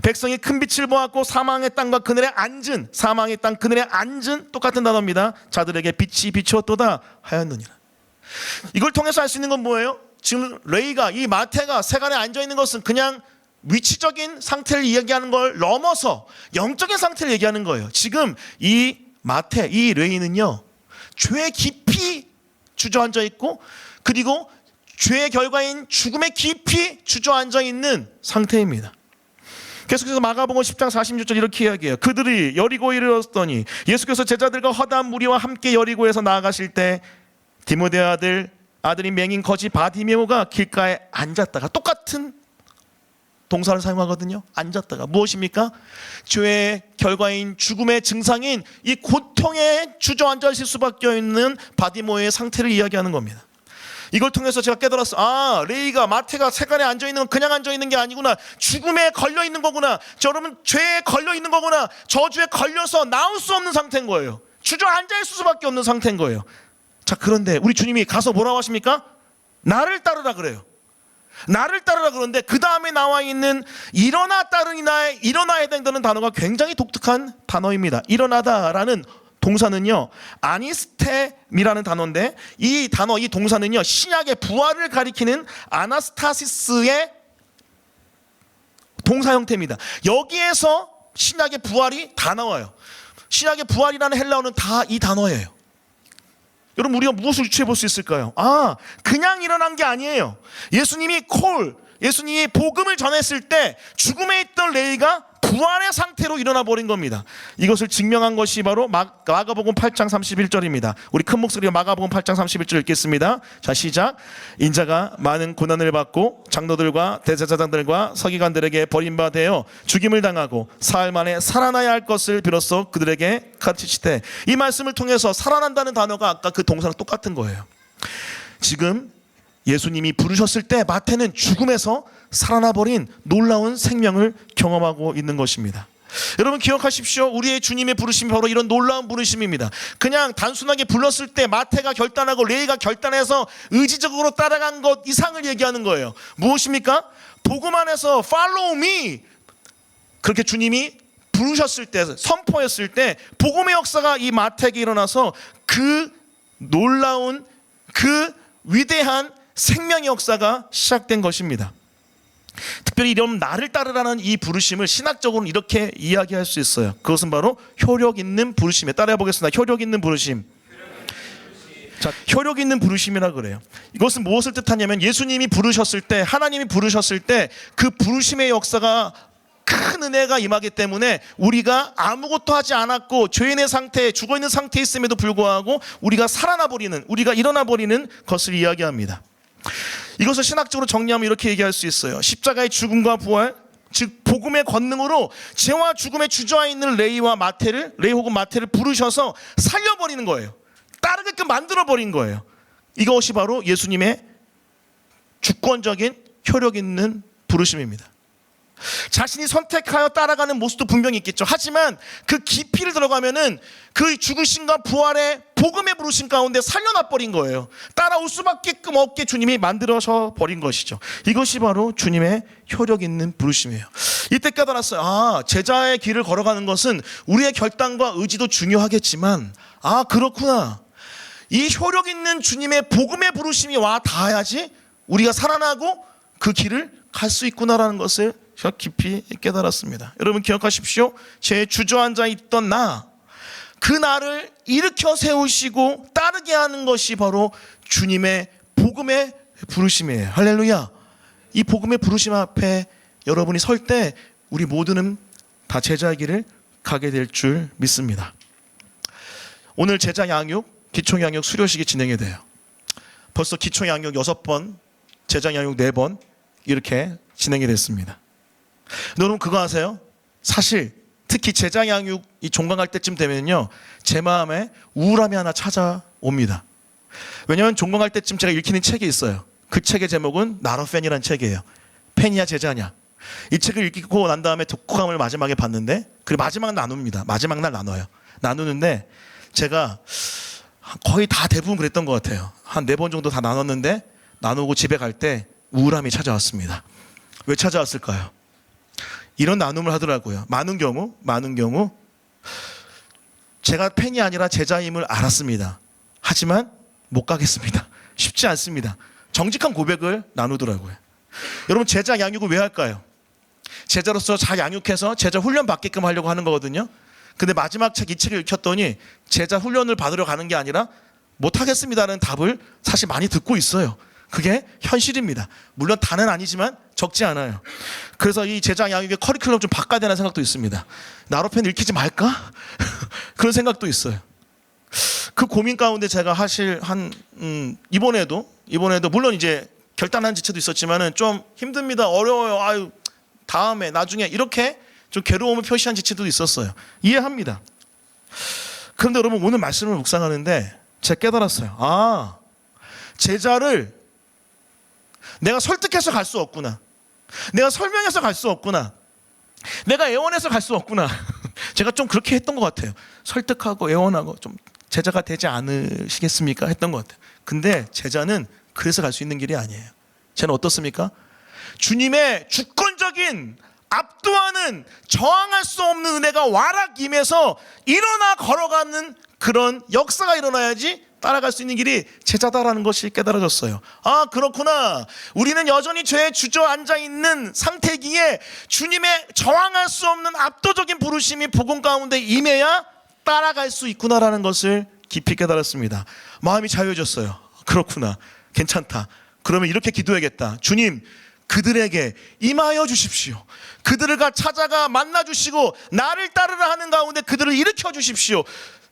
백성이 큰 빛을 보았고 사망의 땅과 그늘에 앉은, 사망의 땅 그늘에 앉은 똑같은 단어입니다. 자들에게 빛이 비추었도다 하였느니라. 이걸 통해서 알 수 있는 건 뭐예요? 지금 레이가, 이 마태가 세간에 앉아있는 것은 그냥 위치적인 상태를 이야기하는 걸 넘어서 영적인 상태를 얘기하는 거예요. 지금 이 마태, 이 레이는요 죄에 깊이 주저앉아 있고, 그리고 죄의 결과인 죽음에 깊이 주저앉아 있는 상태입니다. 계속해서 마가복음 10장 46절 이렇게 이야기해요. 그들이 여리고에 이르렀더니 예수께서 제자들과 허다한 무리와 함께 여리고에서 나아가실 때 디모데 아들이 맹인 거지 바디메오가 길가에 앉았다가, 똑같은 동사를 사용하거든요. 앉았다가 무엇입니까? 죄의 결과인 죽음의 증상인 이 고통에 주저앉아 있을 수밖에 없는 바디메오의 상태를 이야기하는 겁니다. 이걸 통해서 제가 깨달았어요. 아, 레이가, 마태가 세간에 앉아있는 건 그냥 앉아있는 게 아니구나. 죽음에 걸려있는 거구나. 여러분 죄에 걸려있는 거구나. 저주에 걸려서 나올 수 없는 상태인 거예요. 주저앉아 있을 수밖에 없는 상태인 거예요. 자, 그런데 우리 주님이 가서 뭐라고 하십니까? 나를 따르라 그래요. 나를 따르라 그러는데 그 다음에 나와 있는 일어나 따르니나에 일어나에 해당되는 단어가 굉장히 독특한 단어입니다. 일어나다라는 동사는요 아니스템이라는 단어인데, 이 단어, 이 동사는요 신약의 부활을 가리키는 아나스타시스의 동사 형태입니다. 여기에서 신약의 부활이 다 나와요. 신약의 부활이라는 헬라어는 다 이 단어예요. 여러분 우리가 무엇을 유추해 볼 수 있을까요? 아, 그냥 일어난 게 아니에요. 예수님이 복음을 전했을 때 죽음에 있던 레이가 부활의 상태로 일어나 버린 겁니다. 이것을 증명한 것이 바로 마가복음 8장 31절입니다. 우리 큰 목소리로 마가복음 8장 31절 읽겠습니다. 자, 시작. 인자가 많은 고난을 받고 장로들과 대제사장들과 서기관들에게 버림받아 죽임을 당하고 사흘 만에 살아나야 할 것을 비로소 그들에게 가르치시되, 이 말씀을 통해서 살아난다는 단어가 아까 그 동사랑 똑같은 거예요. 지금 예수님이 부르셨을 때 마태는 죽음에서 살아나 버린 놀라운 생명을 경험하고 있는 것입니다. 여러분 기억하십시오. 우리의 주님의 부르심이 바로 이런 놀라운 부르심입니다. 그냥 단순하게 불렀을 때 마태가 결단하고 레이가 결단해서 의지적으로 따라간 것 이상을 얘기하는 거예요. 무엇입니까? 복음 안에서 follow me, 그렇게 주님이 부르셨을 때, 선포했을 때 복음의 역사가 이 마태에게 일어나서 그 놀라운, 그 위대한 생명의 역사가 시작된 것입니다. 특별히 이런 나를 따르라는 이 부르심을 신학적으로는 이렇게 이야기할 수 있어요. 그것은 바로 효력 있는 부르심에, 따라해 보겠습니다. 효력 있는 부르심. 자, 효력 있는 부르심이라 그래요. 이것은 무엇을 뜻하냐면 예수님이 부르셨을 때, 하나님이 부르셨을 때 그 부르심의 역사가 큰 은혜가 임하기 때문에 우리가 아무것도 하지 않았고 죄인의 상태에 죽어있는 상태에 있음에도 불구하고 우리가 살아나 버리는, 우리가 일어나 버리는 것을 이야기합니다. 이것을 신학적으로 정리하면 이렇게 얘기할 수 있어요. 십자가의 죽음과 부활, 즉 복음의 권능으로 죄와 죽음의 주저하에 있는 레이 혹은 마태를 부르셔서 살려버리는 거예요. 따르게끔 만들어버린 거예요. 이것이 바로 예수님의 주권적인 효력 있는 부르심입니다. 자신이 선택하여 따라가는 모습도 분명히 있겠죠. 하지만 그 깊이를 들어가면은 그 죽으심과 부활의 복음의 부르심 가운데 살려놔 버린 거예요. 따라올 수밖에 없게 주님이 만들어서 버린 것이죠. 이것이 바로 주님의 효력 있는 부르심이에요. 이때 깨달았어요. 아, 제자의 길을 걸어가는 것은 우리의 결단과 의지도 중요하겠지만, 아, 그렇구나. 이 효력 있는 주님의 복음의 부르심이 와 닿아야지 우리가 살아나고 그 길을 갈 수 있구나라는 것을 제가 깊이 깨달았습니다. 여러분 기억하십시오. 제 주저앉아 있던 그 나를 일으켜 세우시고 따르게 하는 것이 바로 주님의 복음의 부르심이에요. 할렐루야. 이 복음의 부르심 앞에 여러분이 설 때 우리 모두는 다 제자의 길을 가게 될 줄 믿습니다. 오늘 제자 양육, 기초 양육 수료식이 진행이 돼요. 벌써 기초 양육 6번, 제자 양육 4번 이렇게 진행이 됐습니다. 여러분 그거 아세요? 사실 특히 제자 양육이 종강할 때쯤 되면요, 제 마음에 우울함이 하나 찾아옵니다. 왜냐하면 종강할 때쯤 제가 읽히는 책이 있어요. 그 책의 제목은 나로펜이라는 책이에요. 펜이야 제자냐. 이 책을 읽고 난 다음에 독후감을 마지막에 봤는데, 그리고 마지막 나눕니다. 마지막 날 나눠요. 나누는데 제가 거의 다 대부분 그랬던 것 같아요. 한 4번 정도 다 나눴는데 나누고 집에 갈 때 우울함이 찾아왔습니다. 왜 찾아왔을까요? 이런 나눔을 하더라고요. 많은 경우 제가 팬이 아니라 제자임을 알았습니다. 하지만 못 가겠습니다. 쉽지 않습니다. 정직한 고백을 나누더라고요. 여러분 제자 양육을 왜 할까요? 제자로서 잘 양육해서 제자 훈련 받게끔 하려고 하는 거거든요. 근데 마지막 책 이 책을 읽혔더니 제자 훈련을 받으러 가는 게 아니라 못하겠습니다라는 답을 사실 많이 듣고 있어요. 그게 현실입니다. 물론 다는 아니지만 적지 않아요. 그래서 이 제자 양육의 커리큘럼 좀 바꿔야 되는 생각도 있습니다. 나로펜 읽히지 말까? 그런 생각도 있어요. 그 고민 가운데 제가 사실 이번에도 물론 이제 결단한 지체도 있었지만은 좀 힘듭니다. 어려워요. 아유, 다음에 나중에 이렇게 좀 괴로움을 표시한 지체도 있었어요. 이해합니다. 그런데 여러분 오늘 말씀을 묵상하는데 제가 깨달았어요. 아, 제자를 내가 설득해서 갈 수 없구나. 내가 설명해서 갈 수 없구나. 내가 애원해서 갈 수 없구나. 제가 좀 그렇게 했던 것 같아요. 설득하고 애원하고 좀 제자가 되지 않으시겠습니까? 했던 것 같아요. 근데 제자는 그래서 갈 수 있는 길이 아니에요. 쟤는 어떻습니까? 주님의 주권적인 압도하는 저항할 수 없는 은혜가 와락 임해서 일어나 걸어가는 그런 역사가 일어나야지 따라갈 수 있는 길이 제자다라는 것이 깨달아졌어요. 아, 그렇구나. 우리는 여전히 죄에 주저앉아 있는 상태기에 주님의 저항할 수 없는 압도적인 부르심이 복음 가운데 임해야 따라갈 수 있구나라는 것을 깊이 깨달았습니다. 마음이 자유해졌어요. 그렇구나. 괜찮다. 그러면 이렇게 기도해야겠다. 주님, 그들에게 임하여 주십시오. 그들을 찾아가 만나 주시고 나를 따르라 하는 가운데 그들을 일으켜 주십시오.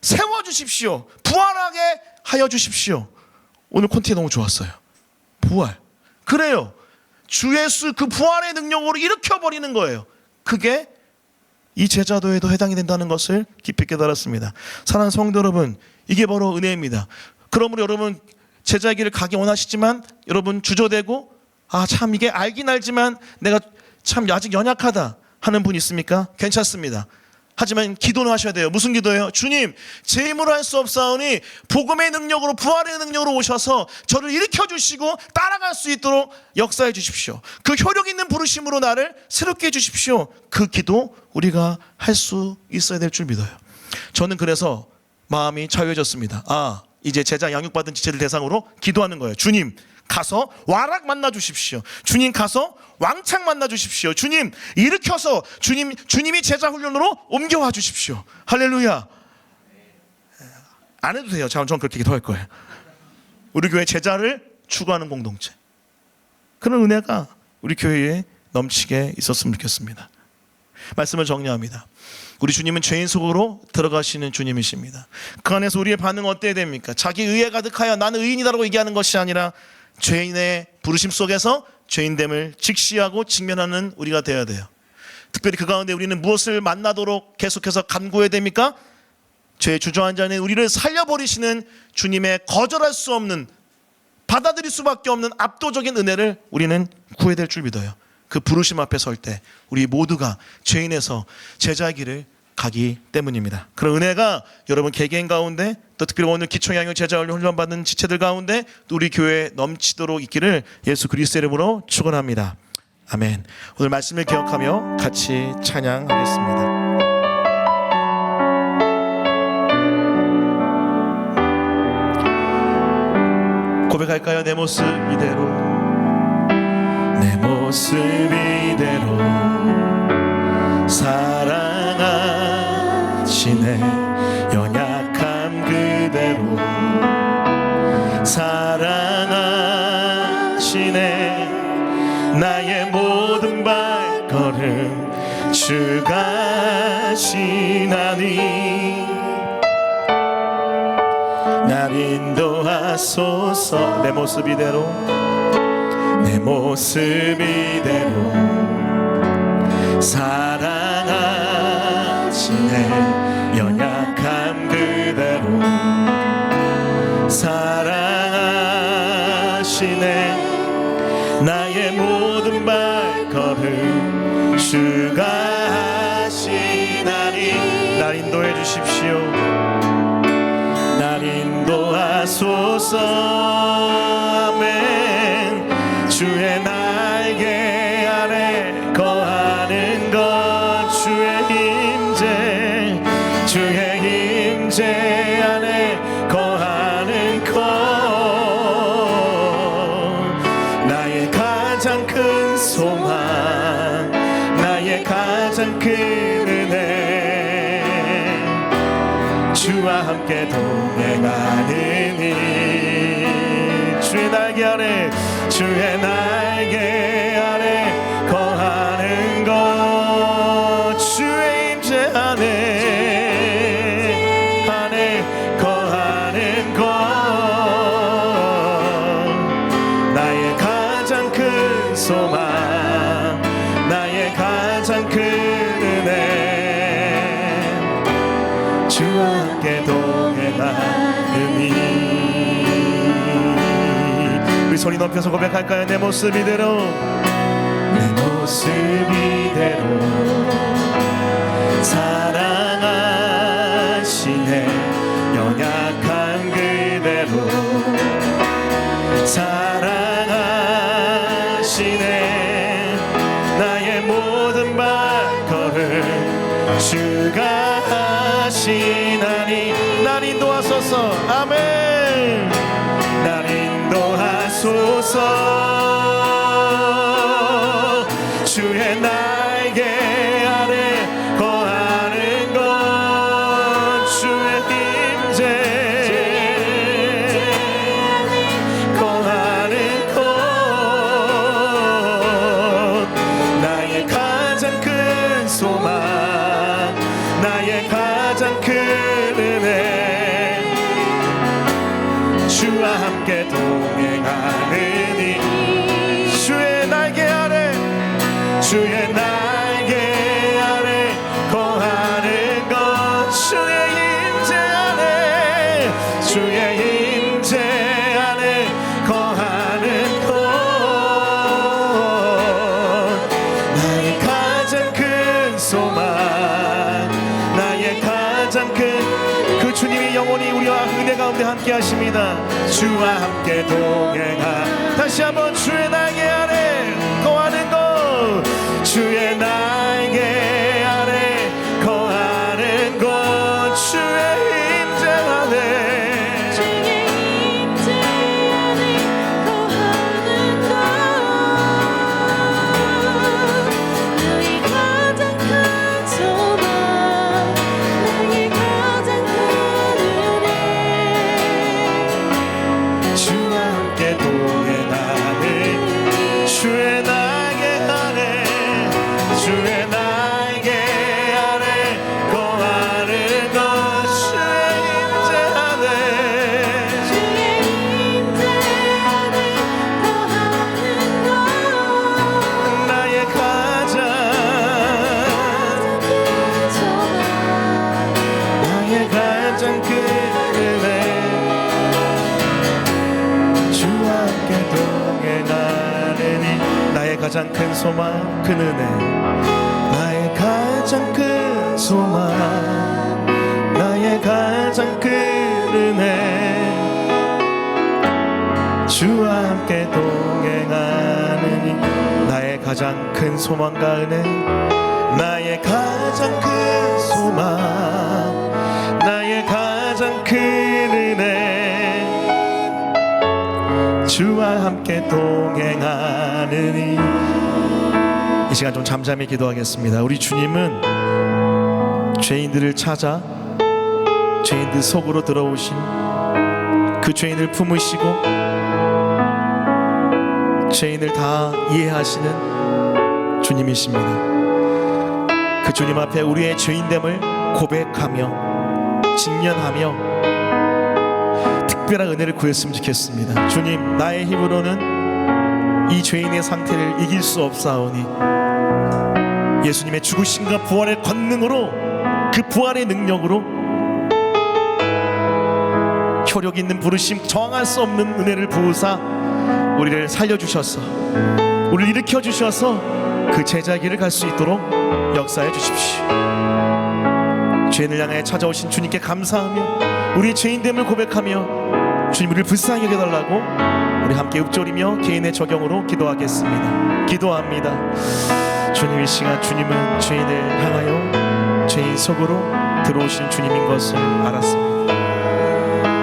세워 주십시오. 부활하게 하여 주십시오. 오늘 콘티 너무 좋았어요. 부활. 그래요. 주 예수 그 부활의 능력으로 일으켜버리는 거예요. 그게 이 제자도에도 해당이 된다는 것을 깊이 깨달았습니다. 사랑하는 성도 여러분, 이게 바로 은혜입니다. 그러므로 여러분 제자의 길을 가기 원하시지만 여러분 주저되고 아, 참 이게 알긴 알지만 내가 참 아직 연약하다 하는 분 있습니까? 괜찮습니다. 하지만 기도는 하셔야 돼요. 무슨 기도예요? 주님, 제 힘으로 할 수 없사오니 복음의 능력으로 부활의 능력으로 오셔서 저를 일으켜 주시고 따라갈 수 있도록 역사해 주십시오. 그 효력 있는 부르심으로 나를 새롭게 해 주십시오. 그 기도 우리가 할 수 있어야 될 줄 믿어요. 저는 그래서 마음이 자유해졌습니다. 아, 이제 제자 양육받은 지체들 대상으로 기도하는 거예요. 주님, 가서 와락 만나 주십시오. 주님, 가서 왕창 만나 주십시오. 주님, 일으켜서 주님이 제자 훈련으로 옮겨와 주십시오. 할렐루야. 안 해도 돼요. 전 그렇게 기도할 거예요. 우리 교회 제자를 추구하는 공동체, 그런 은혜가 우리 교회에 넘치게 있었으면 좋겠습니다. 말씀을 정리합니다. 우리 주님은 죄인 속으로 들어가시는 주님이십니다. 그 안에서 우리의 반응은 어때야 됩니까? 자기 의에 가득하여 나는 의인이다라고 얘기하는 것이 아니라 죄인의 부르심 속에서 죄인됨을 직시하고 직면하는 우리가 되어야 돼요. 특별히 그 가운데 우리는 무엇을 만나도록 계속해서 간구해야 됩니까? 죄의 주저앉아 우리를 살려버리시는 주님의 거절할 수 없는, 받아들일 수밖에 없는 압도적인 은혜를 우리는 구해야 될 줄 믿어요. 그 부르심 앞에 설 때 우리 모두가 죄인에서 제자의 길을 가기 때문입니다. 그런 은혜가 여러분 개개인 가운데, 또 특별히 오늘 기초양육 제자 훈련받는 지체들 가운데 또 우리 교회에 넘치도록 있기를 예수 그리스도의 이름으로 축원합니다. 아멘. 오늘 말씀을 기억하며 같이 찬양하겠습니다. 고백할까요? 내 모습 이대로, 내 모습 이대로 사랑하시네. 연약함 그대로 사랑하시네. 나의 모든 발걸음 주가 하시나니 날 인도하소서. 내 모습 이대로, 내 모습 이대로 사랑하시네. 연약함 그대로 사랑하시네. 나의 모든 발걸음 주가 하시나니 날 인도해 주십시오. 날 인도하소서. 아멘. 주의 날개 아래 거하는 것, 주의 임재, 주의 임재 안에 거하는 것, 나의 가장 큰 소망, 나의 가장 큰 은혜, 주와 함께 동행하느니. 주의 날개 아래, 주의 날개 아래 거하는 것, 주의 임재 안에 거하는 것, 나의 가장 큰 소망, 나의 가장 큰 은혜, 주와 함께 동행하느니. 우리 소리 높여서 고백할까요? 내 모습 이대로, 내 모습 이대로 사랑하시네. 연약한 그대로 사랑하시네. 나의 모든 발걸음 주가 하시나니 날 인도하소서. 아멘. 날 인도하소서. 주의 날개 아래 거하는 것, 주의 임재 거하는 것, 나의 가장 큰 소망, 나의 가장 큰 은혜, 주와 함께 동행하느니. 주의 날개 아래, 주의 날개 아래 거하는 것, 주의 임재 안에, 주의 임재 안에 거하는 것, 나의 가장 큰 소망, 나의 가장 큰 그 주님이 영원히 우리와 은혜 가운데 함께 하십니다. 주와 함께 동행하. 다시 한번 주의 날개 아래 거하는 것, 주의 날개 아래 거하는 것, 주의 임재 안에, 주의 임재 안에 거하는 것, 나의 가장 큰 소망, 나의 가장 큰 은혜, 주와 함께 동행하는 주의 날개 아래, 주의 가장 큰 소망 큰 은혜 나의 가장 큰 소망 나의 가장 큰 은혜 주와 함께 동행하느니 나의 가장 큰 소망과 은혜 나의 가장 큰 소망 나의 가장 큰 은혜 주와 함께 동행하느니. 이 시간 좀 잠잠히 기도하겠습니다. 우리 주님은 죄인들을 찾아 죄인들 속으로 들어오신 그 죄인을 품으시고 죄인을 다 이해하시는 주님이십니다. 그 주님 앞에 우리의 죄인됨을 고백하며 직면하며 특별한 은혜를 구했으면 좋겠습니다. 주님, 나의 힘으로는 이 죄인의 상태를 이길 수 없사오니 예수님의 죽으심과 부활의 권능으로 그 부활의 능력으로 효력 있는 부르심 정할 수 없는 은혜를 부으사 우리를 살려주셔서 우리를 일으켜주셔서 그 제자의 길을 갈 수 있도록 역사해 주십시오. 죄인을 향해 찾아오신 주님께 감사하며 우리의 죄인됨을 고백하며 주님 우리를 불쌍히 여겨달라고 우리 함께 읊조리며 개인의 적용으로 기도하겠습니다. 기도합니다. 주님, 이 시간 주님은 죄인을 향하여 죄인 속으로 들어오신 주님인 것을 알았습니다.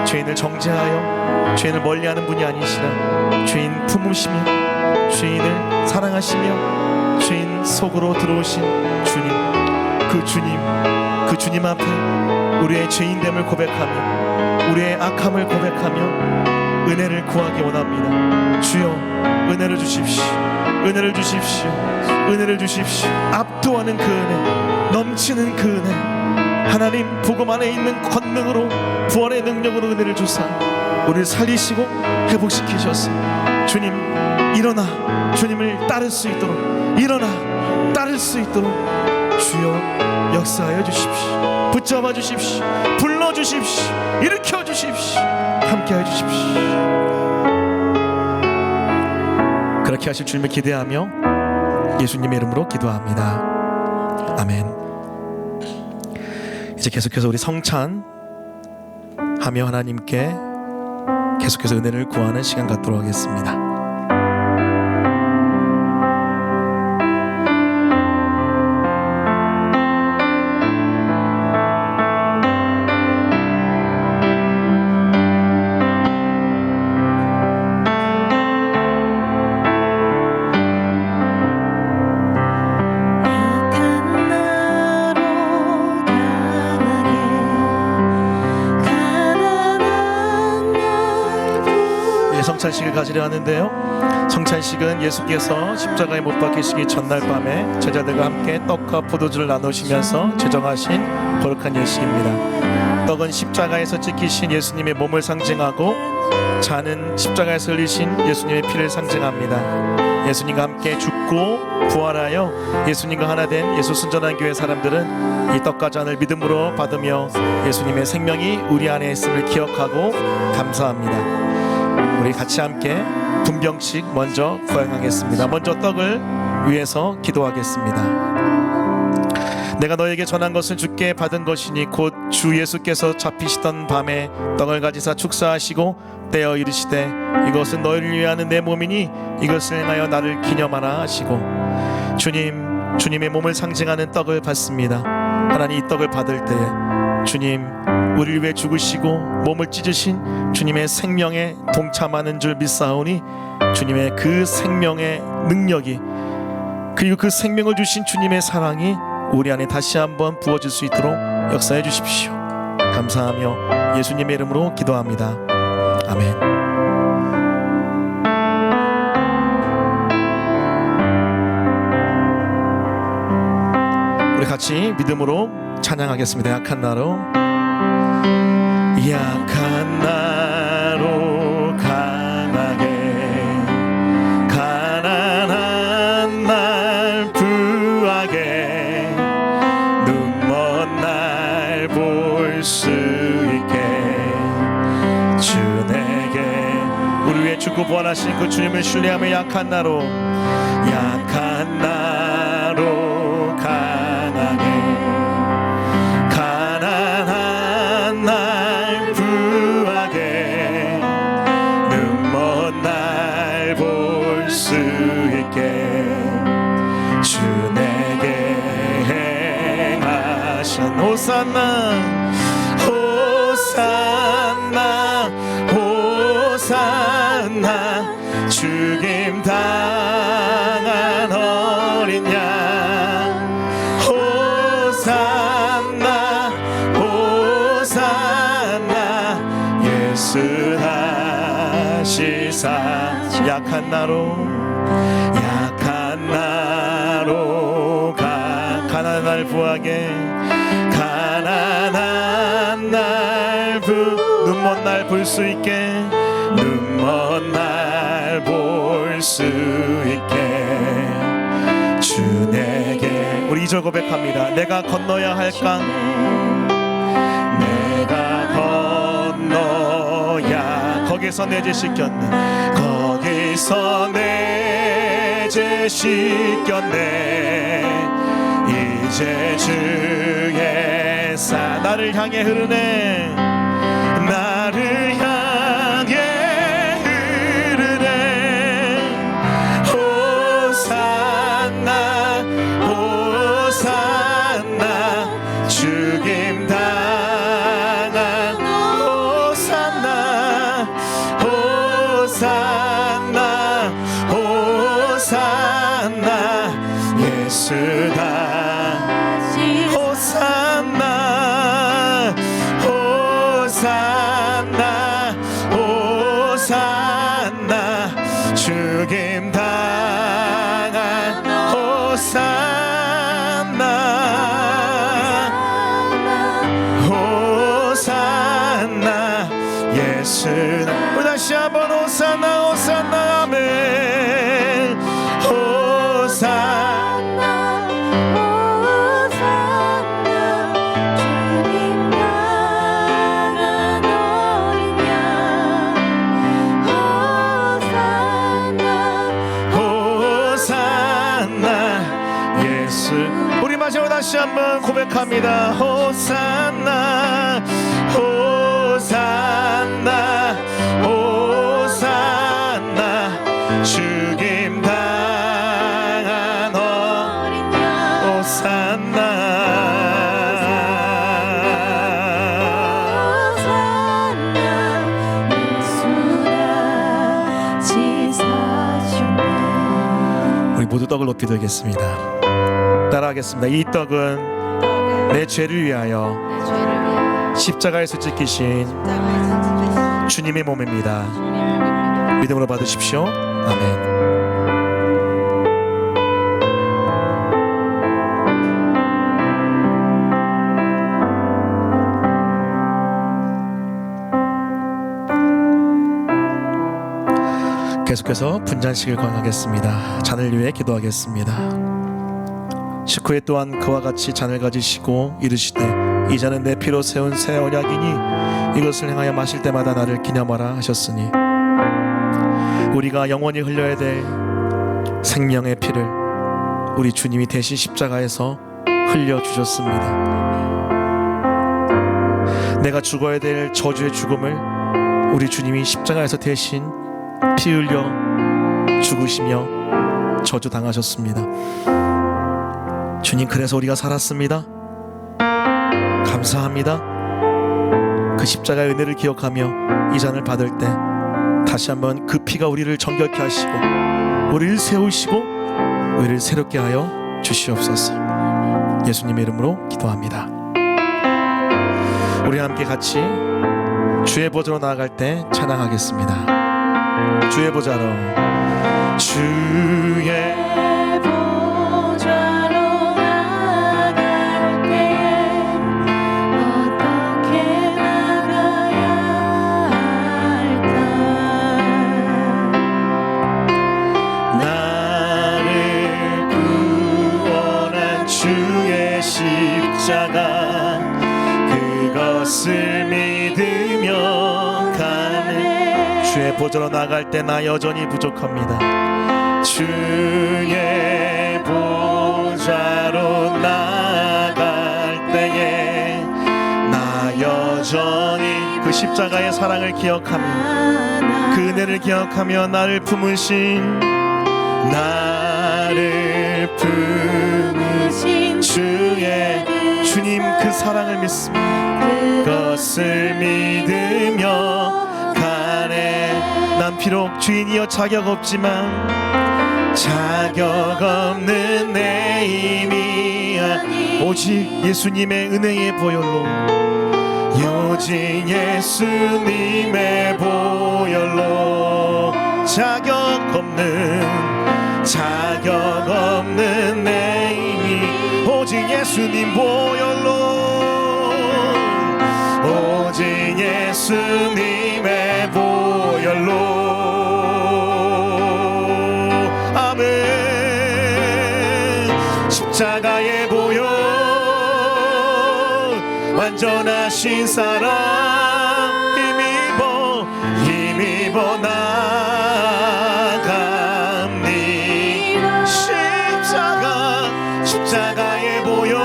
죄인을 정죄하여 죄인을 멀리하는 분이 아니시라 죄인 품으시며 죄인을 사랑하시며 죄인 속으로 들어오신 주님, 그 주님 앞에 우리의 죄인됨을 고백하며 우리의 악함을 고백하며 은혜를 구하기 원합니다. 주여, 은혜를 주십시오. 은혜를 주십시오. 은혜를 주십시오. 압도하는 그 은혜, 넘치는 그 은혜, 하나님 복음 안에 있는 권능으로 부활의 능력으로 은혜를 주사 우리를 살리시고 회복시키셨어. 주님, 일어나 주님을 따를 수 있도록, 일어나 따를 수 있도록 주여 역사하여 주십시오. 붙잡아 주십시오. 불러 주십시오. 일으켜 주십시오. 함께해 주십시오. 그렇게 하실 주님을 기대하며 예수님의 이름으로 기도합니다. 아멘. 이제 계속해서 우리 성찬하며 하나님께 계속해서 은혜를 구하는 시간 갖도록 하겠습니다. 성찬식을 가지려 하는데요, 성찬식은 예수께서 십자가에 못 박히시기 전날 밤에 제자들과 함께 떡과 포도주를 나누시면서 제정하신 거룩한 예식입니다. 떡은 십자가에서 찍히신 예수님의 몸을 상징하고 잔은 십자가에서 흘리신 예수님의 피를 상징합니다. 예수님과 함께 죽고 부활하여 예수님과 하나 된 예수 순전한 교회 사람들은 이 떡과 잔을 믿음으로 받으며 예수님의 생명이 우리 안에 있음을 기억하고 감사합니다. 우리 같이 함께 분병식 먼저 거행하겠습니다. 먼저 떡을 위해서 기도하겠습니다. 내가 너에게 전한 것은 주께 받은 것이니 곧 주 예수께서 잡히시던 밤에 떡을 가지사 축사하시고 떼어 이르시되 이것은 너희를 위하는 내 몸이니 이것을 행하여 나를 기념하라 하시고, 주님의 몸을 상징하는 떡을 받습니다. 하나님, 이 떡을 받을 때에 주님 우리를 위해 죽으시고 몸을 찢으신 주님의 생명에 동참하는 줄 믿사오니 주님의 그 생명의 능력이, 그리고 그 생명을 주신 주님의 사랑이 우리 안에 다시 한번 부어질 수 있도록 역사해 주십시오. 감사하며 예수님의 이름으로 기도합니다. 아멘. 우리 같이 믿음으로 찬양하겠습니다. 약한 나로, 약한 나로 강하게, 가난한 날 부하게, 눈먼 날 볼 수 있게 주 내게 우리 위해 죽고 부활하신 그 주님을 신뢰하며 약한 나로, 호산나 호산나 호산나 죽임 당한 어린 양 호산나 호산나 예수 하시사 약한 나로 가난한 날 부하게 가난한 날 눈 먼 날 볼 수 있게 눈 먼 날 볼 수 있게 주 내게 우리 2절 고백합니다. 내가 건너야 할 강 내가 건너야 거기서 내 죄 씻겼네 거기서 내 죄 씻겼네 이제 주의 사 나를 향해 흐르네 나를 향해 흐르네 호산나 호산나 죽임 당한 호산나 호산나 호산나 예수다 호산나 호산나 호산나 죽임 당한 호산나 호산나 예수나 우리 다시 한번 호산나 호산나 아멘 호산나 우리 마지막으로 다시 한번 고백합니다. 호산나 호산나 호산나 죽임 당한 어린 양 호산나 우리 모두 떡을 높이 들겠습니다. 따라하겠습니다. 이 떡은 내 죄를 위하여 십자가에서 찢기신 주님의 몸입니다. 믿음으로 받으십시오. 아멘. 계속해서 분잔식을 권하겠습니다. 잔을 위해 기도하겠습니다. 식후에 또한 그와 같이 잔을 가지시고 이르시되 이 잔은 내 피로 세운 새 언약이니 이것을 행하여 마실 때마다 나를 기념하라 하셨으니 우리가 영원히 흘려야 될 생명의 피를 우리 주님이 대신 십자가에서 흘려주셨습니다. 내가 죽어야 될 저주의 죽음을 우리 주님이 십자가에서 대신 피 흘려 죽으시며 저주 당하셨습니다. 주님, 그래서 우리가 살았습니다. 감사합니다. 그 십자가의 은혜를 기억하며 이 잔을 받을 때 다시 한번 그 피가 우리를 정결케 하시고 우리를 세우시고 우리를 새롭게 하여 주시옵소서. 예수님의 이름으로 기도합니다. 우리 함께 같이 주의 보좌로 나아갈 때 찬양하겠습니다. 주의 보좌로 주의 십자가 그것을 믿으며 가네. 주의 보좌로 나갈 때 나 여전히 부족합니다. 주의 보좌로 나갈 때에 나 여전히 그 십자가의 사랑을 기억하며 그 은혜를 기억하며 나를 품으신 주의 주님 주님 그 사랑을 믿습니다. 그것을 믿으며 가네. 난 비록 주인이여 자격 없지만 자격 없는 내 힘이 오직 예수님의 은혜의 보혈로, 오직 예수님의 보혈로, 자격 없는 내 힘이 오직 예수님 보혈로, 오직 예수님의 보혈로. 아멘. 십자가의 보혈, 완전하신 사랑, 힘입어 나갑니다. 십자가의 보혈,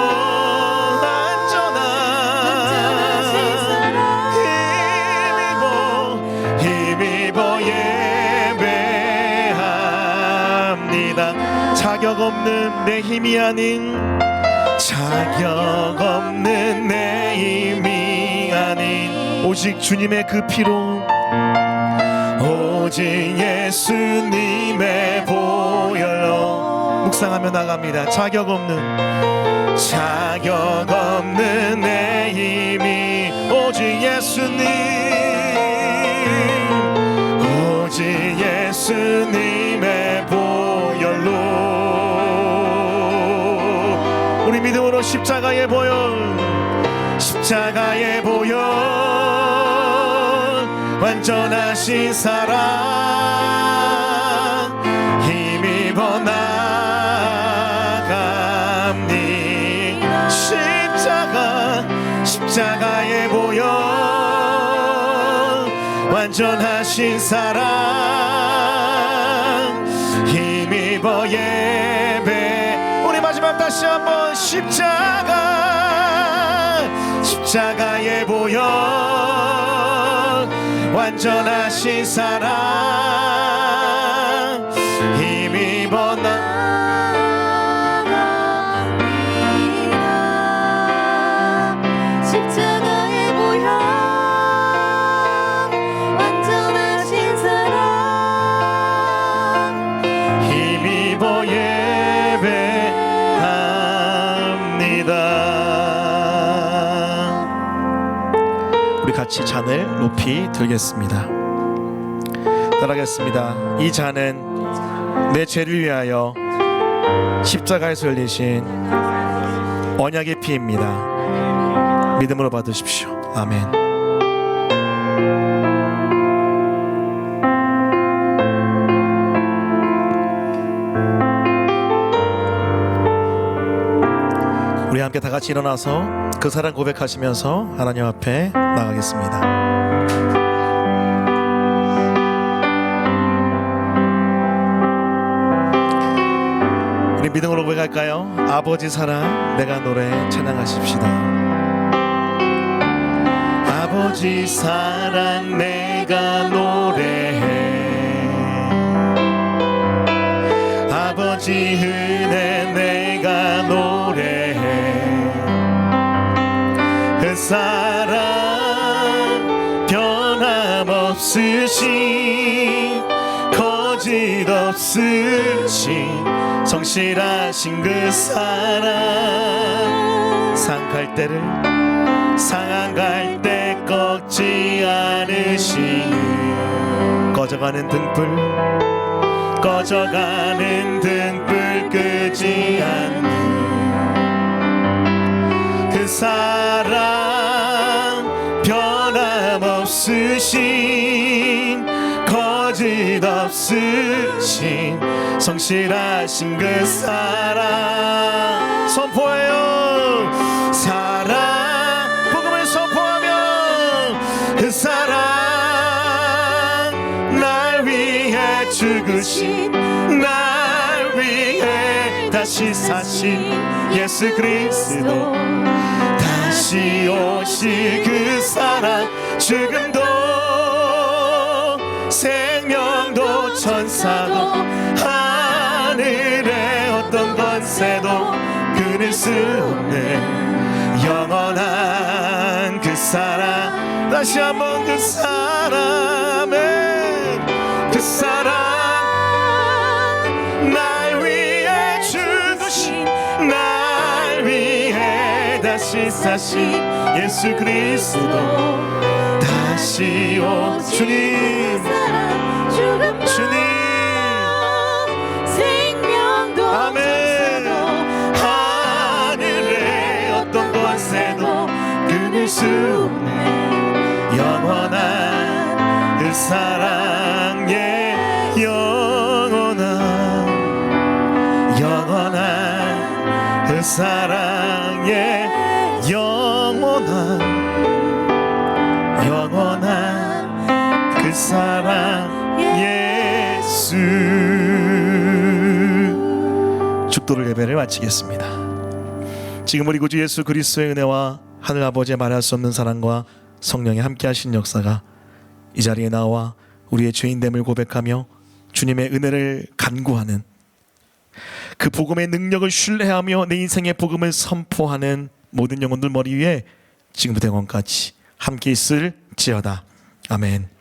힘입어 예배합니다. 자격 없는 내 힘이 아닌, 자격 없는 내 힘이 아닌 오직 주님의 그 피로, 오직 예수님의 보혈로 묵상하며 나갑니다. 자격 없는 내 힘이 오직 예수님, 오직 예수님의 보혈로. 우리 믿음으로 십자가의 보혈, 십자가의 보혈, 완전하신 사랑, 힘입어 나갑니다. 십자가의 보혈, 완전하신 사랑, 힘입어 예배. 우리 마지막 다시 한번 십자가의 보혈, 완전하신 사랑, 힘입어 나갑니다. 십자가의 보혈, 완전하신 사랑, 힘입어 예배합니다. 우리 같이 잔을 높이 들겠습니다. 따라하겠습니다. 이 잔은 내 죄를 위하여 십자가에서 흘리신 언약의 피입니다. 믿음으로 받으십시오. 아멘. 우리 함께 다 같이 일어나서 그 사랑 고백하시면서 하나님 앞에 나가겠습니다. 우리 믿음으로 고백할까요? 아버지 사랑 내가 노래 찬양하십시다. 아버지 사랑 내가 노래해, 아버지 은혜 내가 노래해. 그 사랑 변함없으신, 거짓 없으신, 성실하신 그 사랑. 상갈 때를 상한 갈때 꺾지 않으시는, 꺼져가는 등불 끄지 않는 그 사랑, 변함없으신, 거짓 없으신, 성실하신 그 사랑 선포해요. 사랑, 복음을 선포하며 그 사랑, 날 위해 죽으신, 날 위해 다시 사신 예수 그리스도, 다시 오실 그 사랑. 죽음도 생명도 천사도 하늘의 어떤 권세도 끊을 수 없네. 영원한 그 사랑 다시 한번 그 사랑에 그 사랑 날 위해 죽으신 날 위해 다시 사신 예수 그리스도 다시 오 주님 주님 생명도 아멘. 하늘의 어떤 권세도 끊을 수 없네 영원한 그 사랑의 영원한 그 사랑의 영원한 그 사랑 예수. 축도를 예배를 마치겠습니다. 지금 우리 구주 예수 그리스도의 은혜와 하늘 아버지의 말할 수 없는 사랑과 성령의 함께하신 역사가 이 자리에 나와 우리의 죄인됨을 고백하며 주님의 은혜를 간구하는 그 복음의 능력을 신뢰하며 내 인생의 복음을 선포하는 모든 영혼들 머리 위에 지금부터 영원까지 함께 있을지어다. 아멘.